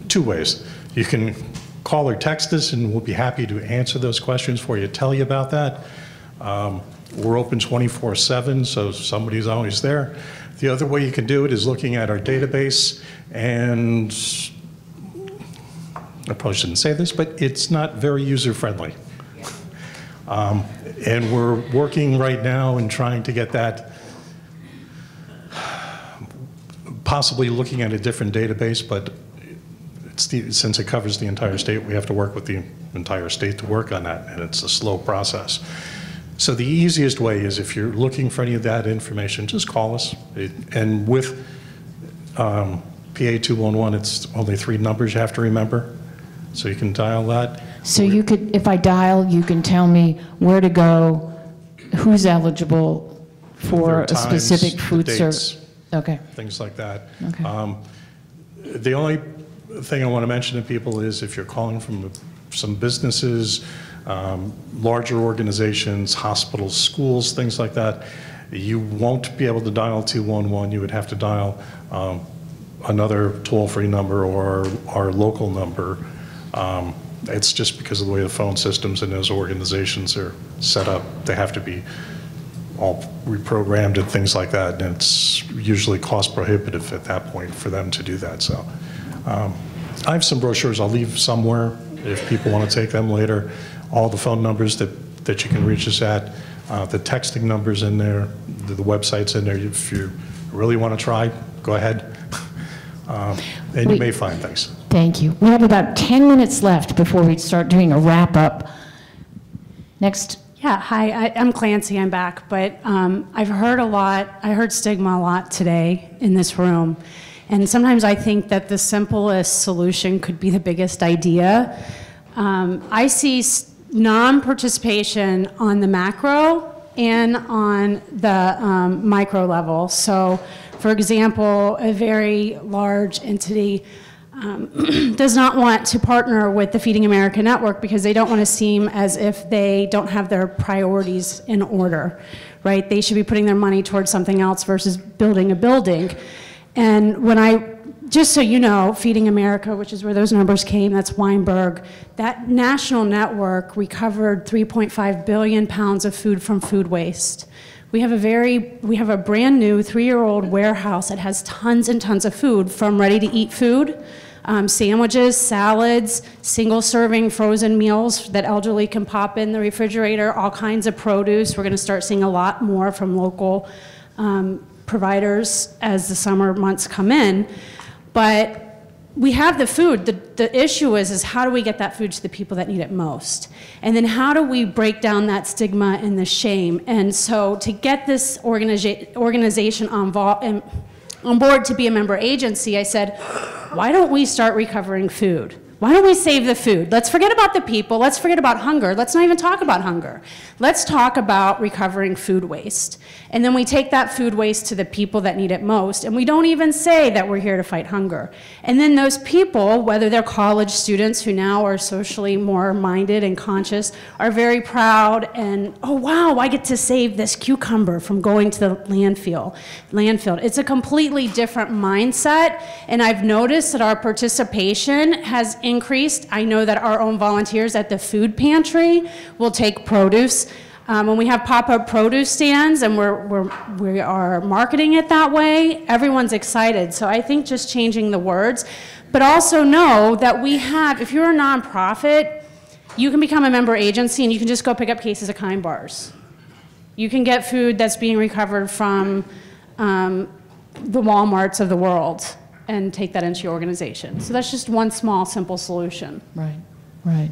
two ways. You can call or text us, and we'll be happy to answer those questions for you, tell you about that. We're open 24/7, so somebody's always there. The other way you can do it is looking at our database, and I probably shouldn't say this, but it's not very user-friendly. And we're working right now and trying to get that, possibly looking at a different database, but since it covers the entire state, we have to work with the entire state to work on that, and it's a slow process. So the easiest way is, if you're looking for any of that information, just call us. And with PA 211, it's only 3 numbers you have to remember, so you can dial that. So you could, if I dial, you can tell me where to go, who's eligible for a specific food service. Okay. Things like that. Okay. The only thing I want to mention to people is, if you're calling from some businesses, larger organizations, hospitals, schools, things like that, you won't be able to dial 211. You would have to dial another toll-free number or our local number. It's just because of the way the phone systems in those organizations are set up. They have to be all reprogrammed and things like that, and it's usually cost prohibitive at that point for them to do that. So I have some brochures I'll leave somewhere if people want to take them later. All the phone numbers that you can reach us at, the texting numbers in there, the website's in there. If you really want to try, go ahead, and you may find things. Thank you. We have about 10 minutes left before we start doing a wrap-up. Next. Yeah, hi, I'm Clancy, I'm back, but I've heard a lot, I heard stigma a lot today in this room, and sometimes I think that the simplest solution could be the biggest idea. I see non-participation on the macro and on the micro level. So, for example, a very large entity does not want to partner with the Feeding America Network because they don't want to seem as if they don't have their priorities in order, right? They should be putting their money towards something else versus building a building. And just so you know, Feeding America, which is where those numbers came, that's Weinberg, that national network recovered 3.5 billion pounds of food from food waste. We have a brand new 3-year-old warehouse that has tons and tons of food, from ready-to-eat food, sandwiches, salads, single-serving frozen meals that elderly can pop in the refrigerator, all kinds of produce. We're going to start seeing a lot more from local providers as the summer months come in. But we have the food. The issue is how do we get that food to the people that need it most? And then how do we break down that stigma and the shame? And so to get this organization on board to be a member agency, I said, why don't we start recovering food? Why don't we save the food? Let's forget about the people. Let's forget about hunger. Let's not even talk about hunger. Let's talk about recovering food waste. And then we take that food waste to the people that need it most, and we don't even say that we're here to fight hunger. And then those people, whether they're college students who now are socially more minded and conscious, are very proud and, oh wow, I get to save this cucumber from going to the landfill. It's a completely different mindset, and I've noticed that our participation has increased. I know that our own volunteers at the food pantry will take produce. When we have pop-up produce stands and we are marketing it that way, everyone's excited. So I think just changing the words, but also know that we have, if you're a nonprofit, you can become a member agency and you can just go pick up cases of Kind bars. You can get food that's being recovered from the Walmarts of the world and take that into your organization. So that's just one small, simple solution. Right, right.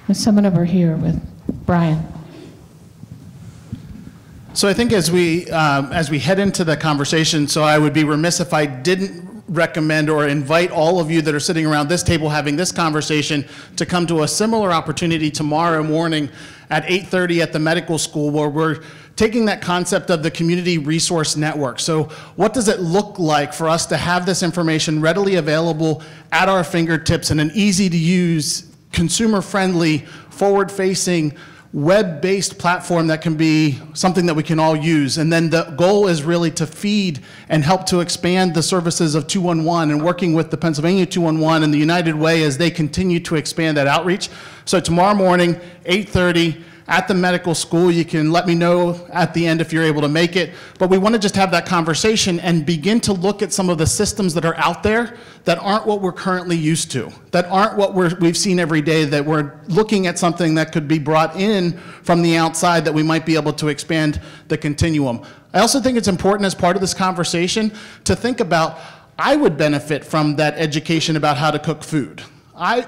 There's someone over here with Brian. So I think as we head into the conversation, so I would be remiss if I didn't recommend or invite all of you that are sitting around this table having this conversation to come to a similar opportunity tomorrow morning at 8:30 at the medical school, where we're taking that concept of the community resource network. So what does it look like for us to have this information readily available at our fingertips in an easy to use, consumer friendly, forward facing web-based platform that can be something that we can all use. And then the goal is really to feed and help to expand the services of 211 and working with the Pennsylvania 211 and the United Way as they continue to expand that outreach. So tomorrow morning, 8:30, at the medical school. You can let me know at the end if you're able to make it. But we want to just have that conversation and begin to look at some of the systems that are out there that aren't what we're currently used to, that aren't what we've seen every day, that we're looking at something that could be brought in from the outside that we might be able to expand the continuum. I also think it's important as part of this conversation to think about, I would benefit from that education about how to cook food.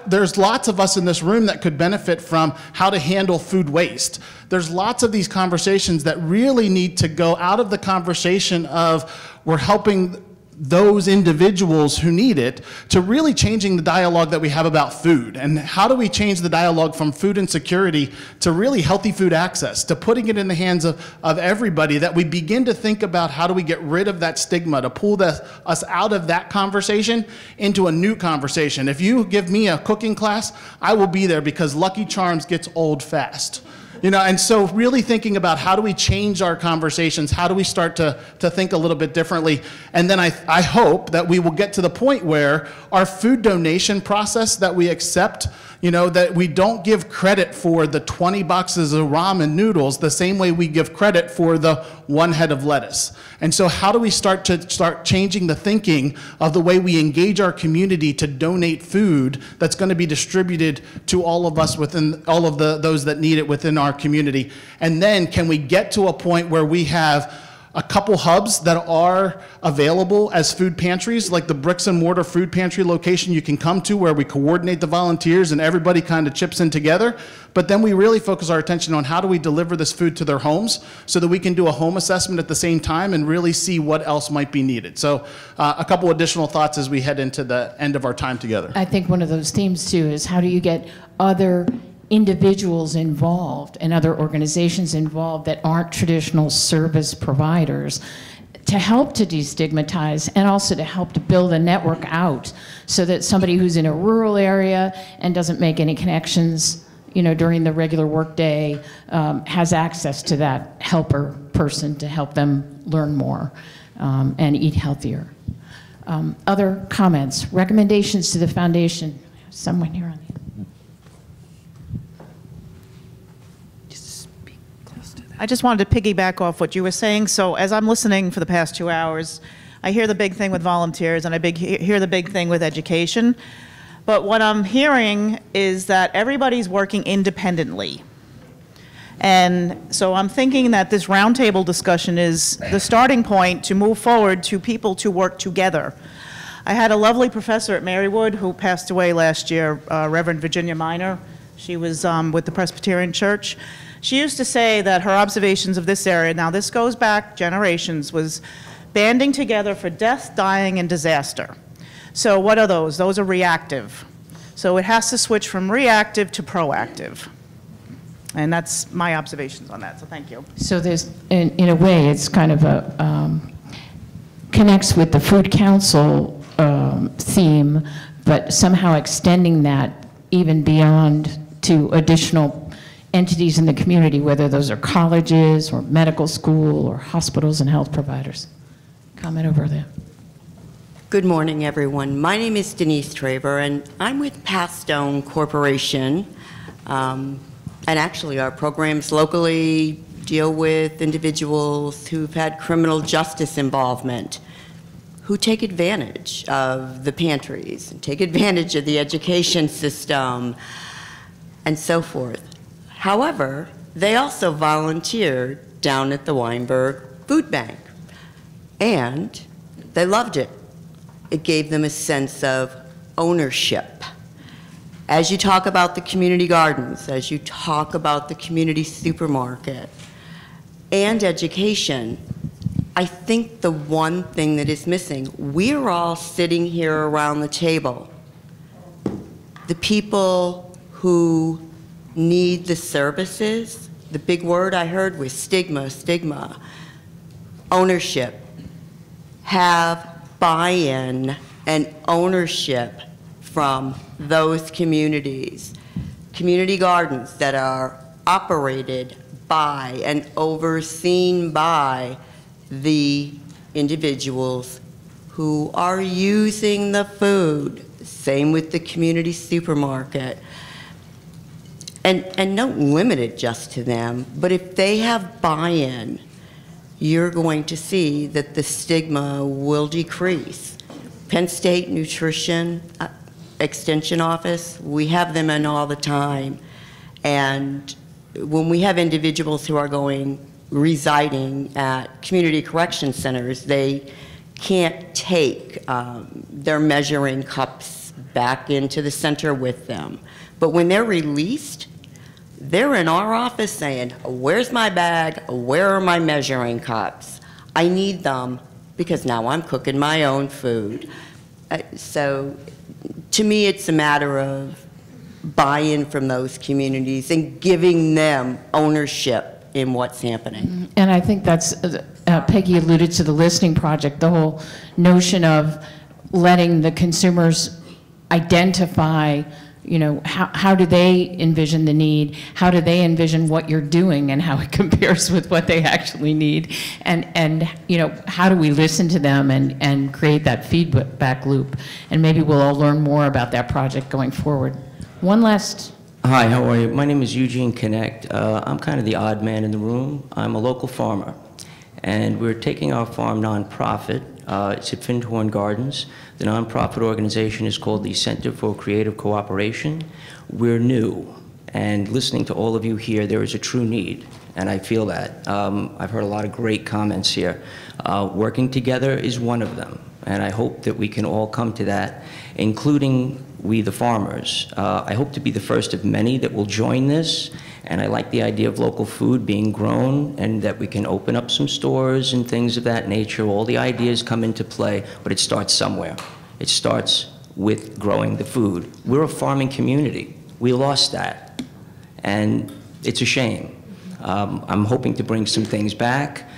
There's lots of us in this room that could benefit from how to handle food waste. There's lots of these conversations that really need to go out of the conversation of we're helping those individuals who need it to really changing the dialogue that we have about food. And how do we change the dialogue from food insecurity to really healthy food access, to putting it in the hands of everybody, that we begin to think about how do we get rid of that stigma, to pull us out of that conversation into a new conversation. If you give me a cooking class, I will be there because Lucky Charms gets old fast. You know, and so really thinking about how do we change our conversations, how do we start to think a little bit differently, and then I hope that we will get to the point where our food donation process that we accept, you know, that we don't give credit for the 20 boxes of ramen noodles the same way we give credit for the 1 head of lettuce. And so how do we start changing the thinking of the way we engage our community to donate food that's going to be distributed to all of us within all of those that need it within our community? And then can we get to a point where we have a couple hubs that are available as food pantries, like the bricks and mortar food pantry location you can come to where we coordinate the volunteers and everybody kind of chips in together. But then we really focus our attention on how do we deliver this food to their homes so that we can do a home assessment at the same time and really see what else might be needed. So a couple additional thoughts as we head into the end of our time together. I think one of those themes too is how do you get other individuals involved and other organizations involved that aren't traditional service providers to help to destigmatize and also to help to build a network out so that somebody who's in a rural area and doesn't make any connections, you know, during the regular workday has access to that helper person to help them learn more and eat healthier. Other comments, recommendations to the foundation? Someone here on the I just wanted to piggyback off what you were saying. So as I'm listening for the past 2 hours, I hear the big thing with volunteers and I hear the big thing with education. But what I'm hearing is that everybody's working independently. And so I'm thinking that this roundtable discussion is the starting point to move forward to people to work together. I had a lovely professor at Marywood who passed away last year, Reverend Virginia Minor. She was with the Presbyterian Church. She used to say that her observations of this area, now this goes back generations, was banding together for death, dying, and disaster. So what are those? Those are reactive. So it has to switch from reactive to proactive. And that's my observations on that, so thank you. So there's, in a way, it's kind of a, connects with the Food Council theme, but somehow extending that even beyond to additional entities in the community, whether those are colleges or medical school or hospitals and health providers. Comment over there. Good morning, everyone. My name is Denise Traver, and I'm with Pastone Corporation. And actually, our programs locally deal with individuals who've had criminal justice involvement, who take advantage of the pantries, and take advantage of the education system, and so forth. However, they also volunteered down at the Weinberg Food Bank, and they loved it. It gave them a sense of ownership. As you talk about the community gardens, as you talk about the community supermarket and education, I think the one thing that is missing, we're all sitting here around the table. The people who need the services, the big word I heard was stigma, ownership, have buy-in and ownership from those communities. Community gardens that are operated by and overseen by the individuals who are using the food. Same with the community supermarket. And don't limit it just to them, but if they have buy-in, you're going to see that the stigma will decrease. Penn State Nutrition Extension Office, we have them in all the time. And when we have individuals who are residing at community correction centers, they can't take their measuring cups back into the center with them. But when they're released, they're in our office saying, where's my bag? Where are my measuring cups? I need them because now I'm cooking my own food. So to me, it's a matter of buy-in from those communities and giving them ownership in what's happening. And I think that's, Peggy alluded to the listening project, the whole notion of letting the consumers identify, you know, how do they envision the need? How do they envision what you're doing and how it compares with what they actually need? And you know, how do we listen to them and create that feedback loop? And maybe we'll all learn more about that project going forward. One last. Hi, how are you? My name is Eugene Connect. I'm kind of the odd man in the room. I'm a local farmer, and we're taking our farm nonprofit. It's at Findhorn Gardens. The nonprofit organization is called the Center for Creative Cooperation. We're new, and listening to all of you here, there is a true need, and I feel that. I've heard a lot of great comments here. Working together is one of them, and I hope that we can all come to that, including we the farmers. I hope to be the first of many that will join this, and I like the idea of local food being grown and that we can open up some stores and things of that nature. All the ideas come into play, but it starts somewhere. It starts with growing the food. We're a farming community. We lost that, and it's a shame. I'm hoping to bring some things back.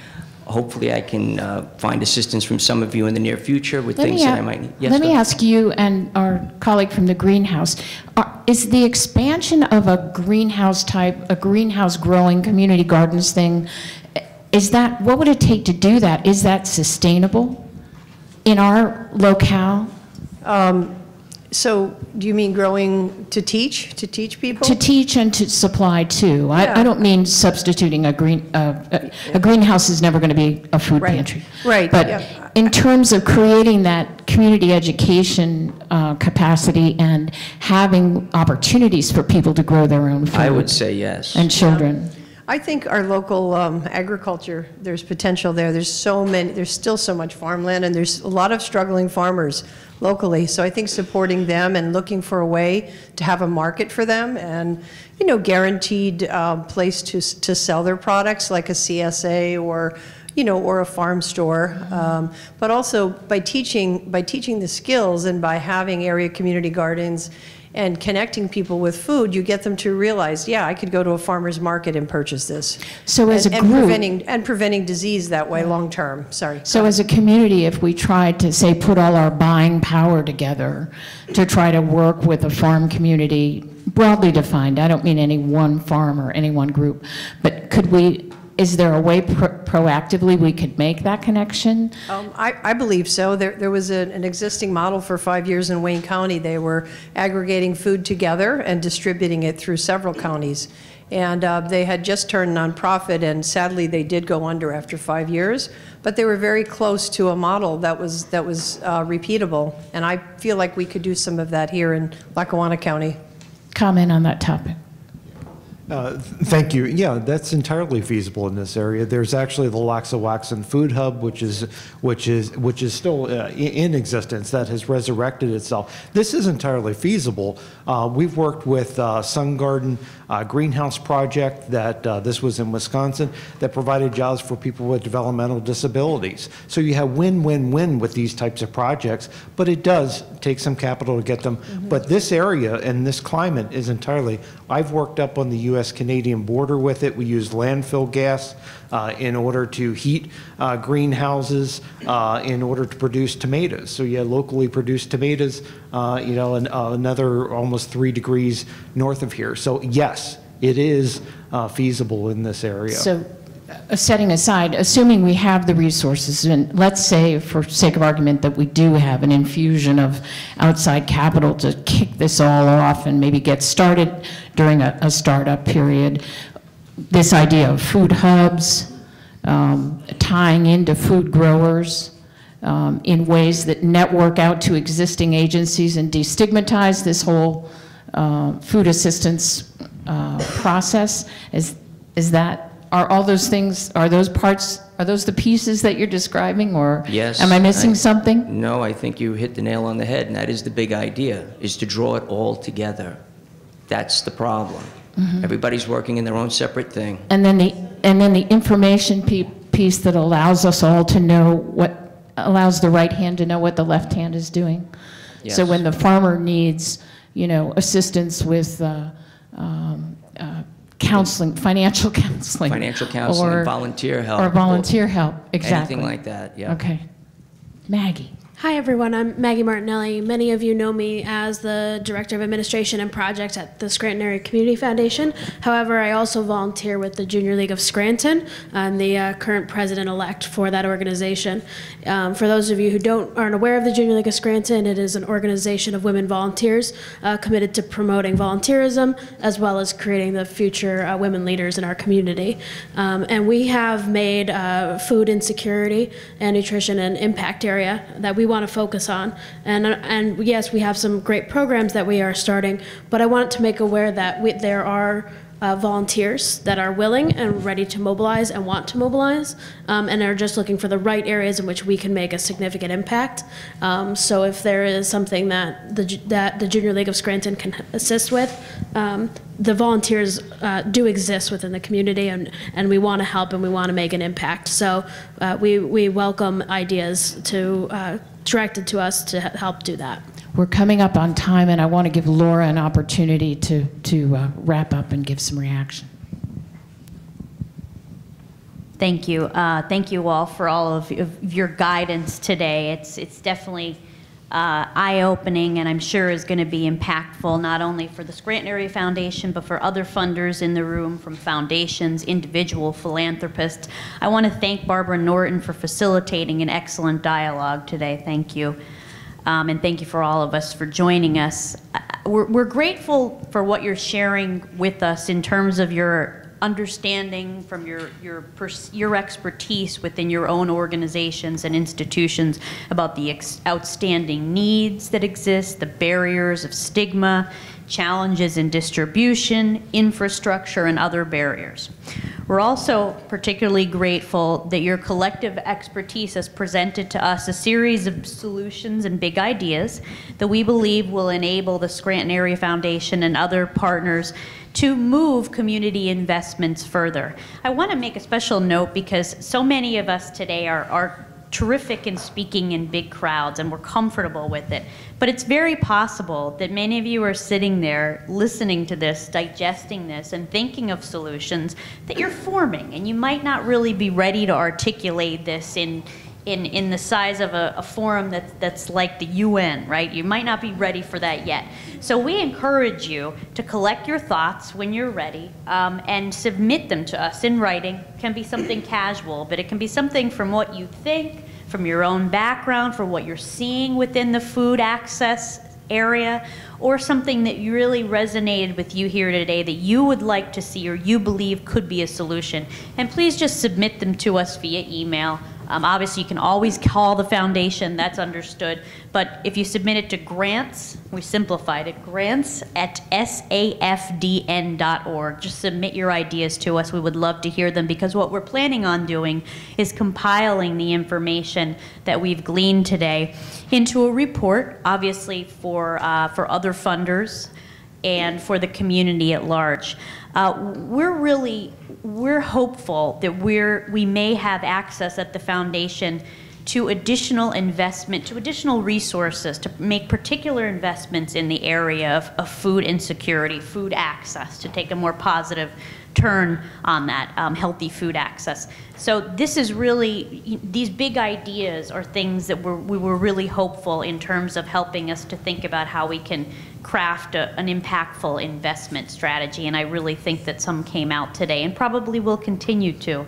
Hopefully I can find assistance from some of you in the near future with things that I might need. Yes, let me ask you and our colleague from the greenhouse, is the expansion of a greenhouse type, a greenhouse growing community gardens thing, is that, what would it take to do that? Is that sustainable in our locale? So do you mean growing to teach people? To teach and to supply too. I don't mean substituting a greenhouse is never going to be a food pantry. Right. But in terms of creating that community education capacity and having opportunities for people to grow their own food. I would say yes. And children. I think our local agriculture, there's potential there. There's still so much farmland, and there's a lot of struggling farmers locally. So I think supporting them and looking for a way to have a market for them and, you know, guaranteed place to sell their products like a CSA or, you know, or a farm store. But also by teaching the skills and by having area community gardens and connecting people with food, you get them to realize, yeah, I could go to a farmer's market and purchase this. So as a group, preventing disease that way long term. Sorry. So as a community, if we tried to say put all our buying power together to try to work with a farm community, broadly defined, I don't mean any one farm or any one group, but could we? Is there a way proactively we could make that connection? I believe so. There was an existing model for 5 years in Wayne County. They were aggregating food together and distributing it through several counties. And they had just turned nonprofit, and sadly they did go under after 5 years. But they were very close to a model that was repeatable. And I feel like we could do some of that here in Lackawanna County. Comment on that topic. Thank you. Yeah, that's entirely feasible in this area. There's actually the Loxawaxen Food Hub, which is still in existence, that has resurrected itself. This is entirely feasible. We've worked with Sun Garden Greenhouse Project, that this was in Wisconsin, that provided jobs for people with developmental disabilities. So you have win-win-win with these types of projects, but it does take some capital to get them. But this area and this climate is entirely, I've worked up on the U.S.-Canadian border with it. We use landfill gas in order to heat greenhouses in order to produce tomatoes. So you have locally produced tomatoes, you know, and another almost 3 degrees north of here. So yes, it is feasible in this area. So, setting aside, assuming we have the resources, and let's say, for sake of argument, that we do have an infusion of outside capital to kick this all off and maybe get started during a startup period, this idea of food hubs, tying into food growers in ways that network out to existing agencies and destigmatize this whole food assistance process, are all those things, are those the pieces that you're describing, or Yes. am I missing something? No, I think you hit the nail on the head, and that is the big idea, is to draw it all together. That's the problem. Mhm. Everybody's working in their own separate thing. And then the information piece that allows us all to know allows the right hand to know what the left hand is doing. Yes. So when the farmer needs, assistance with counseling, financial counseling. Financial counseling, volunteer help. Or volunteer help, exactly. Anything like that, yeah. Okay. Maggie. Hi, everyone. I'm Maggie Martinelli. Many of you know me as the Director of Administration and Projects at the Scranton Area Community Foundation. However, I also volunteer with the Junior League of Scranton. I'm the current president-elect for that organization. For those of you who aren't aware of the Junior League of Scranton, it is an organization of women volunteers committed to promoting volunteerism as well as creating the future women leaders in our community. And we have made food insecurity and nutrition an impact area that we want to focus on. And yes, we have some great programs that we are starting, but I wanted to make aware that there are volunteers that are willing and ready to mobilize and want to mobilize, and are just looking for the right areas in which we can make a significant impact. So if there is something that the Junior League of Scranton can assist with, the volunteers do exist within the community, and we want to help and we want to make an impact. So we welcome ideas directed to us to help do that. We're coming up on time, and I want to give Laura an opportunity to wrap up and give some reaction. Thank you. Thank you all for all of your guidance today. It's definitely eye-opening, and I'm sure is going to be impactful not only for the Scranton Area Foundation, but for other funders in the room, from foundations, individual philanthropists. I want to thank Barbara Norton for facilitating an excellent dialogue today. Thank you. And thank you for all of us for joining us. We're grateful for what you're sharing with us in terms of your understanding from your expertise within your own organizations and institutions about the outstanding needs that exist, the barriers of stigma, challenges in distribution, infrastructure, and other barriers. We're also particularly grateful that your collective expertise has presented to us a series of solutions and big ideas that we believe will enable the Scranton Area Foundation and other partners to move community investments further. I want to make a special note because so many of us today are terrific in speaking in big crowds and we're comfortable with it. But it's very possible that many of you are sitting there listening to this, digesting this, and thinking of solutions that you're forming, and you might not really be ready to articulate this in the size of a forum that's like the UN, right? You might not be ready for that yet. So we encourage you to collect your thoughts when you're ready and submit them to us in writing. It can be something casual, but it can be something from what you think, from your own background, from what you're seeing within the food access area, or something that really resonated with you here today that you would like to see or you believe could be a solution. And please just submit them to us via email. Obviously, you can always call the foundation, that's understood. But if you submit it to grants, we simplified it, grants@safdn.org. Just submit your ideas to us. We would love to hear them, because what we're planning on doing is compiling the information that we've gleaned today into a report, obviously for other funders and for the community at large. We're hopeful that we may have access at the foundation to additional investment, to additional resources, to make particular investments in the area of food insecurity, food access, to take a more positive turn on that healthy food access. So this is really, these big ideas are things that we were really hopeful in terms of helping us to think about how we can craft an impactful investment strategy, and I really think that some came out today and probably will continue to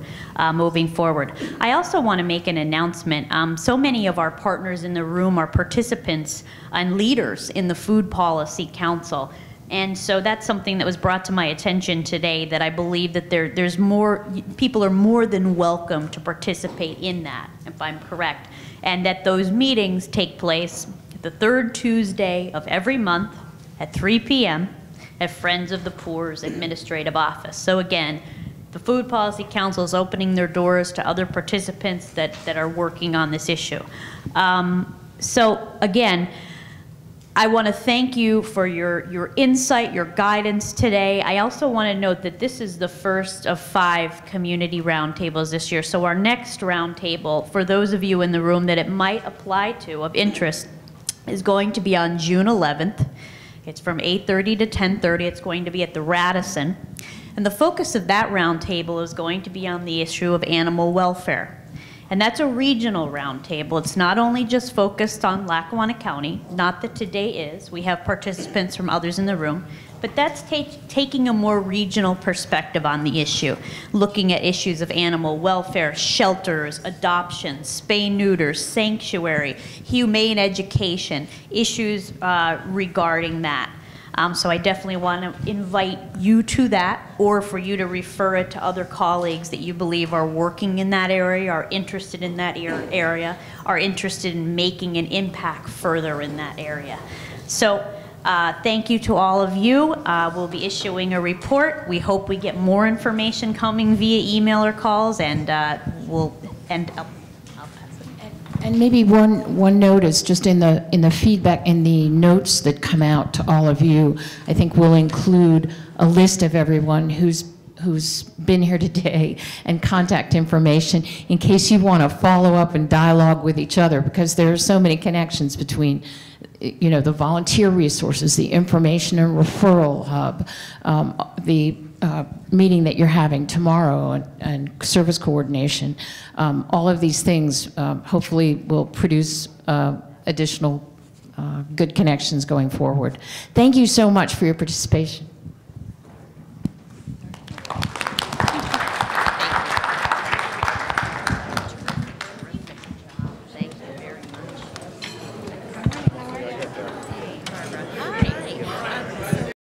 moving forward. I also want to make an announcement. So many of our partners in the room are participants and leaders in the Food Policy Council. And so that's something that was brought to my attention today, that I believe that there's more, people are more than welcome to participate in that, if I'm correct. And that those meetings take place the third Tuesday of every month at 3 p.m. at Friends of the Poor's Administrative Office. So again, the Food Policy Council is opening their doors to other participants that are working on this issue. So again, I want to thank you for your insight, your guidance today. I also want to note that this is the first of 5 community roundtables this year. So our next roundtable, for those of you in the room that it might apply to of interest, is going to be on June 11th. It's from 8:30 to 10:30. It's going to be at the Radisson. And the focus of that roundtable is going to be on the issue of animal welfare. And that's a regional roundtable. It's not only just focused on Lackawanna County, not that today is. We have participants from others in the room, but that's taking a more regional perspective on the issue, looking at issues of animal welfare, shelters, adoption, spay-neuters, sanctuary, humane education, issues regarding that. So I definitely want to invite you to that, or for you to refer it to other colleagues that you believe are working in that area, are interested in that area, are interested in making an impact further in that area. So thank you to all of you. We'll be issuing a report. We hope we get more information coming via email or calls, and we'll end up. And maybe one note is just in the feedback, in the notes that come out to all of you, I think we'll include a list of everyone who's been here today and contact information in case you want to follow up and dialogue with each other, because there are so many connections between, you know, the volunteer resources, the information and referral hub, the meeting that you're having tomorrow, and service coordination. All of these things hopefully will produce additional good connections going forward. Thank you so much for your participation.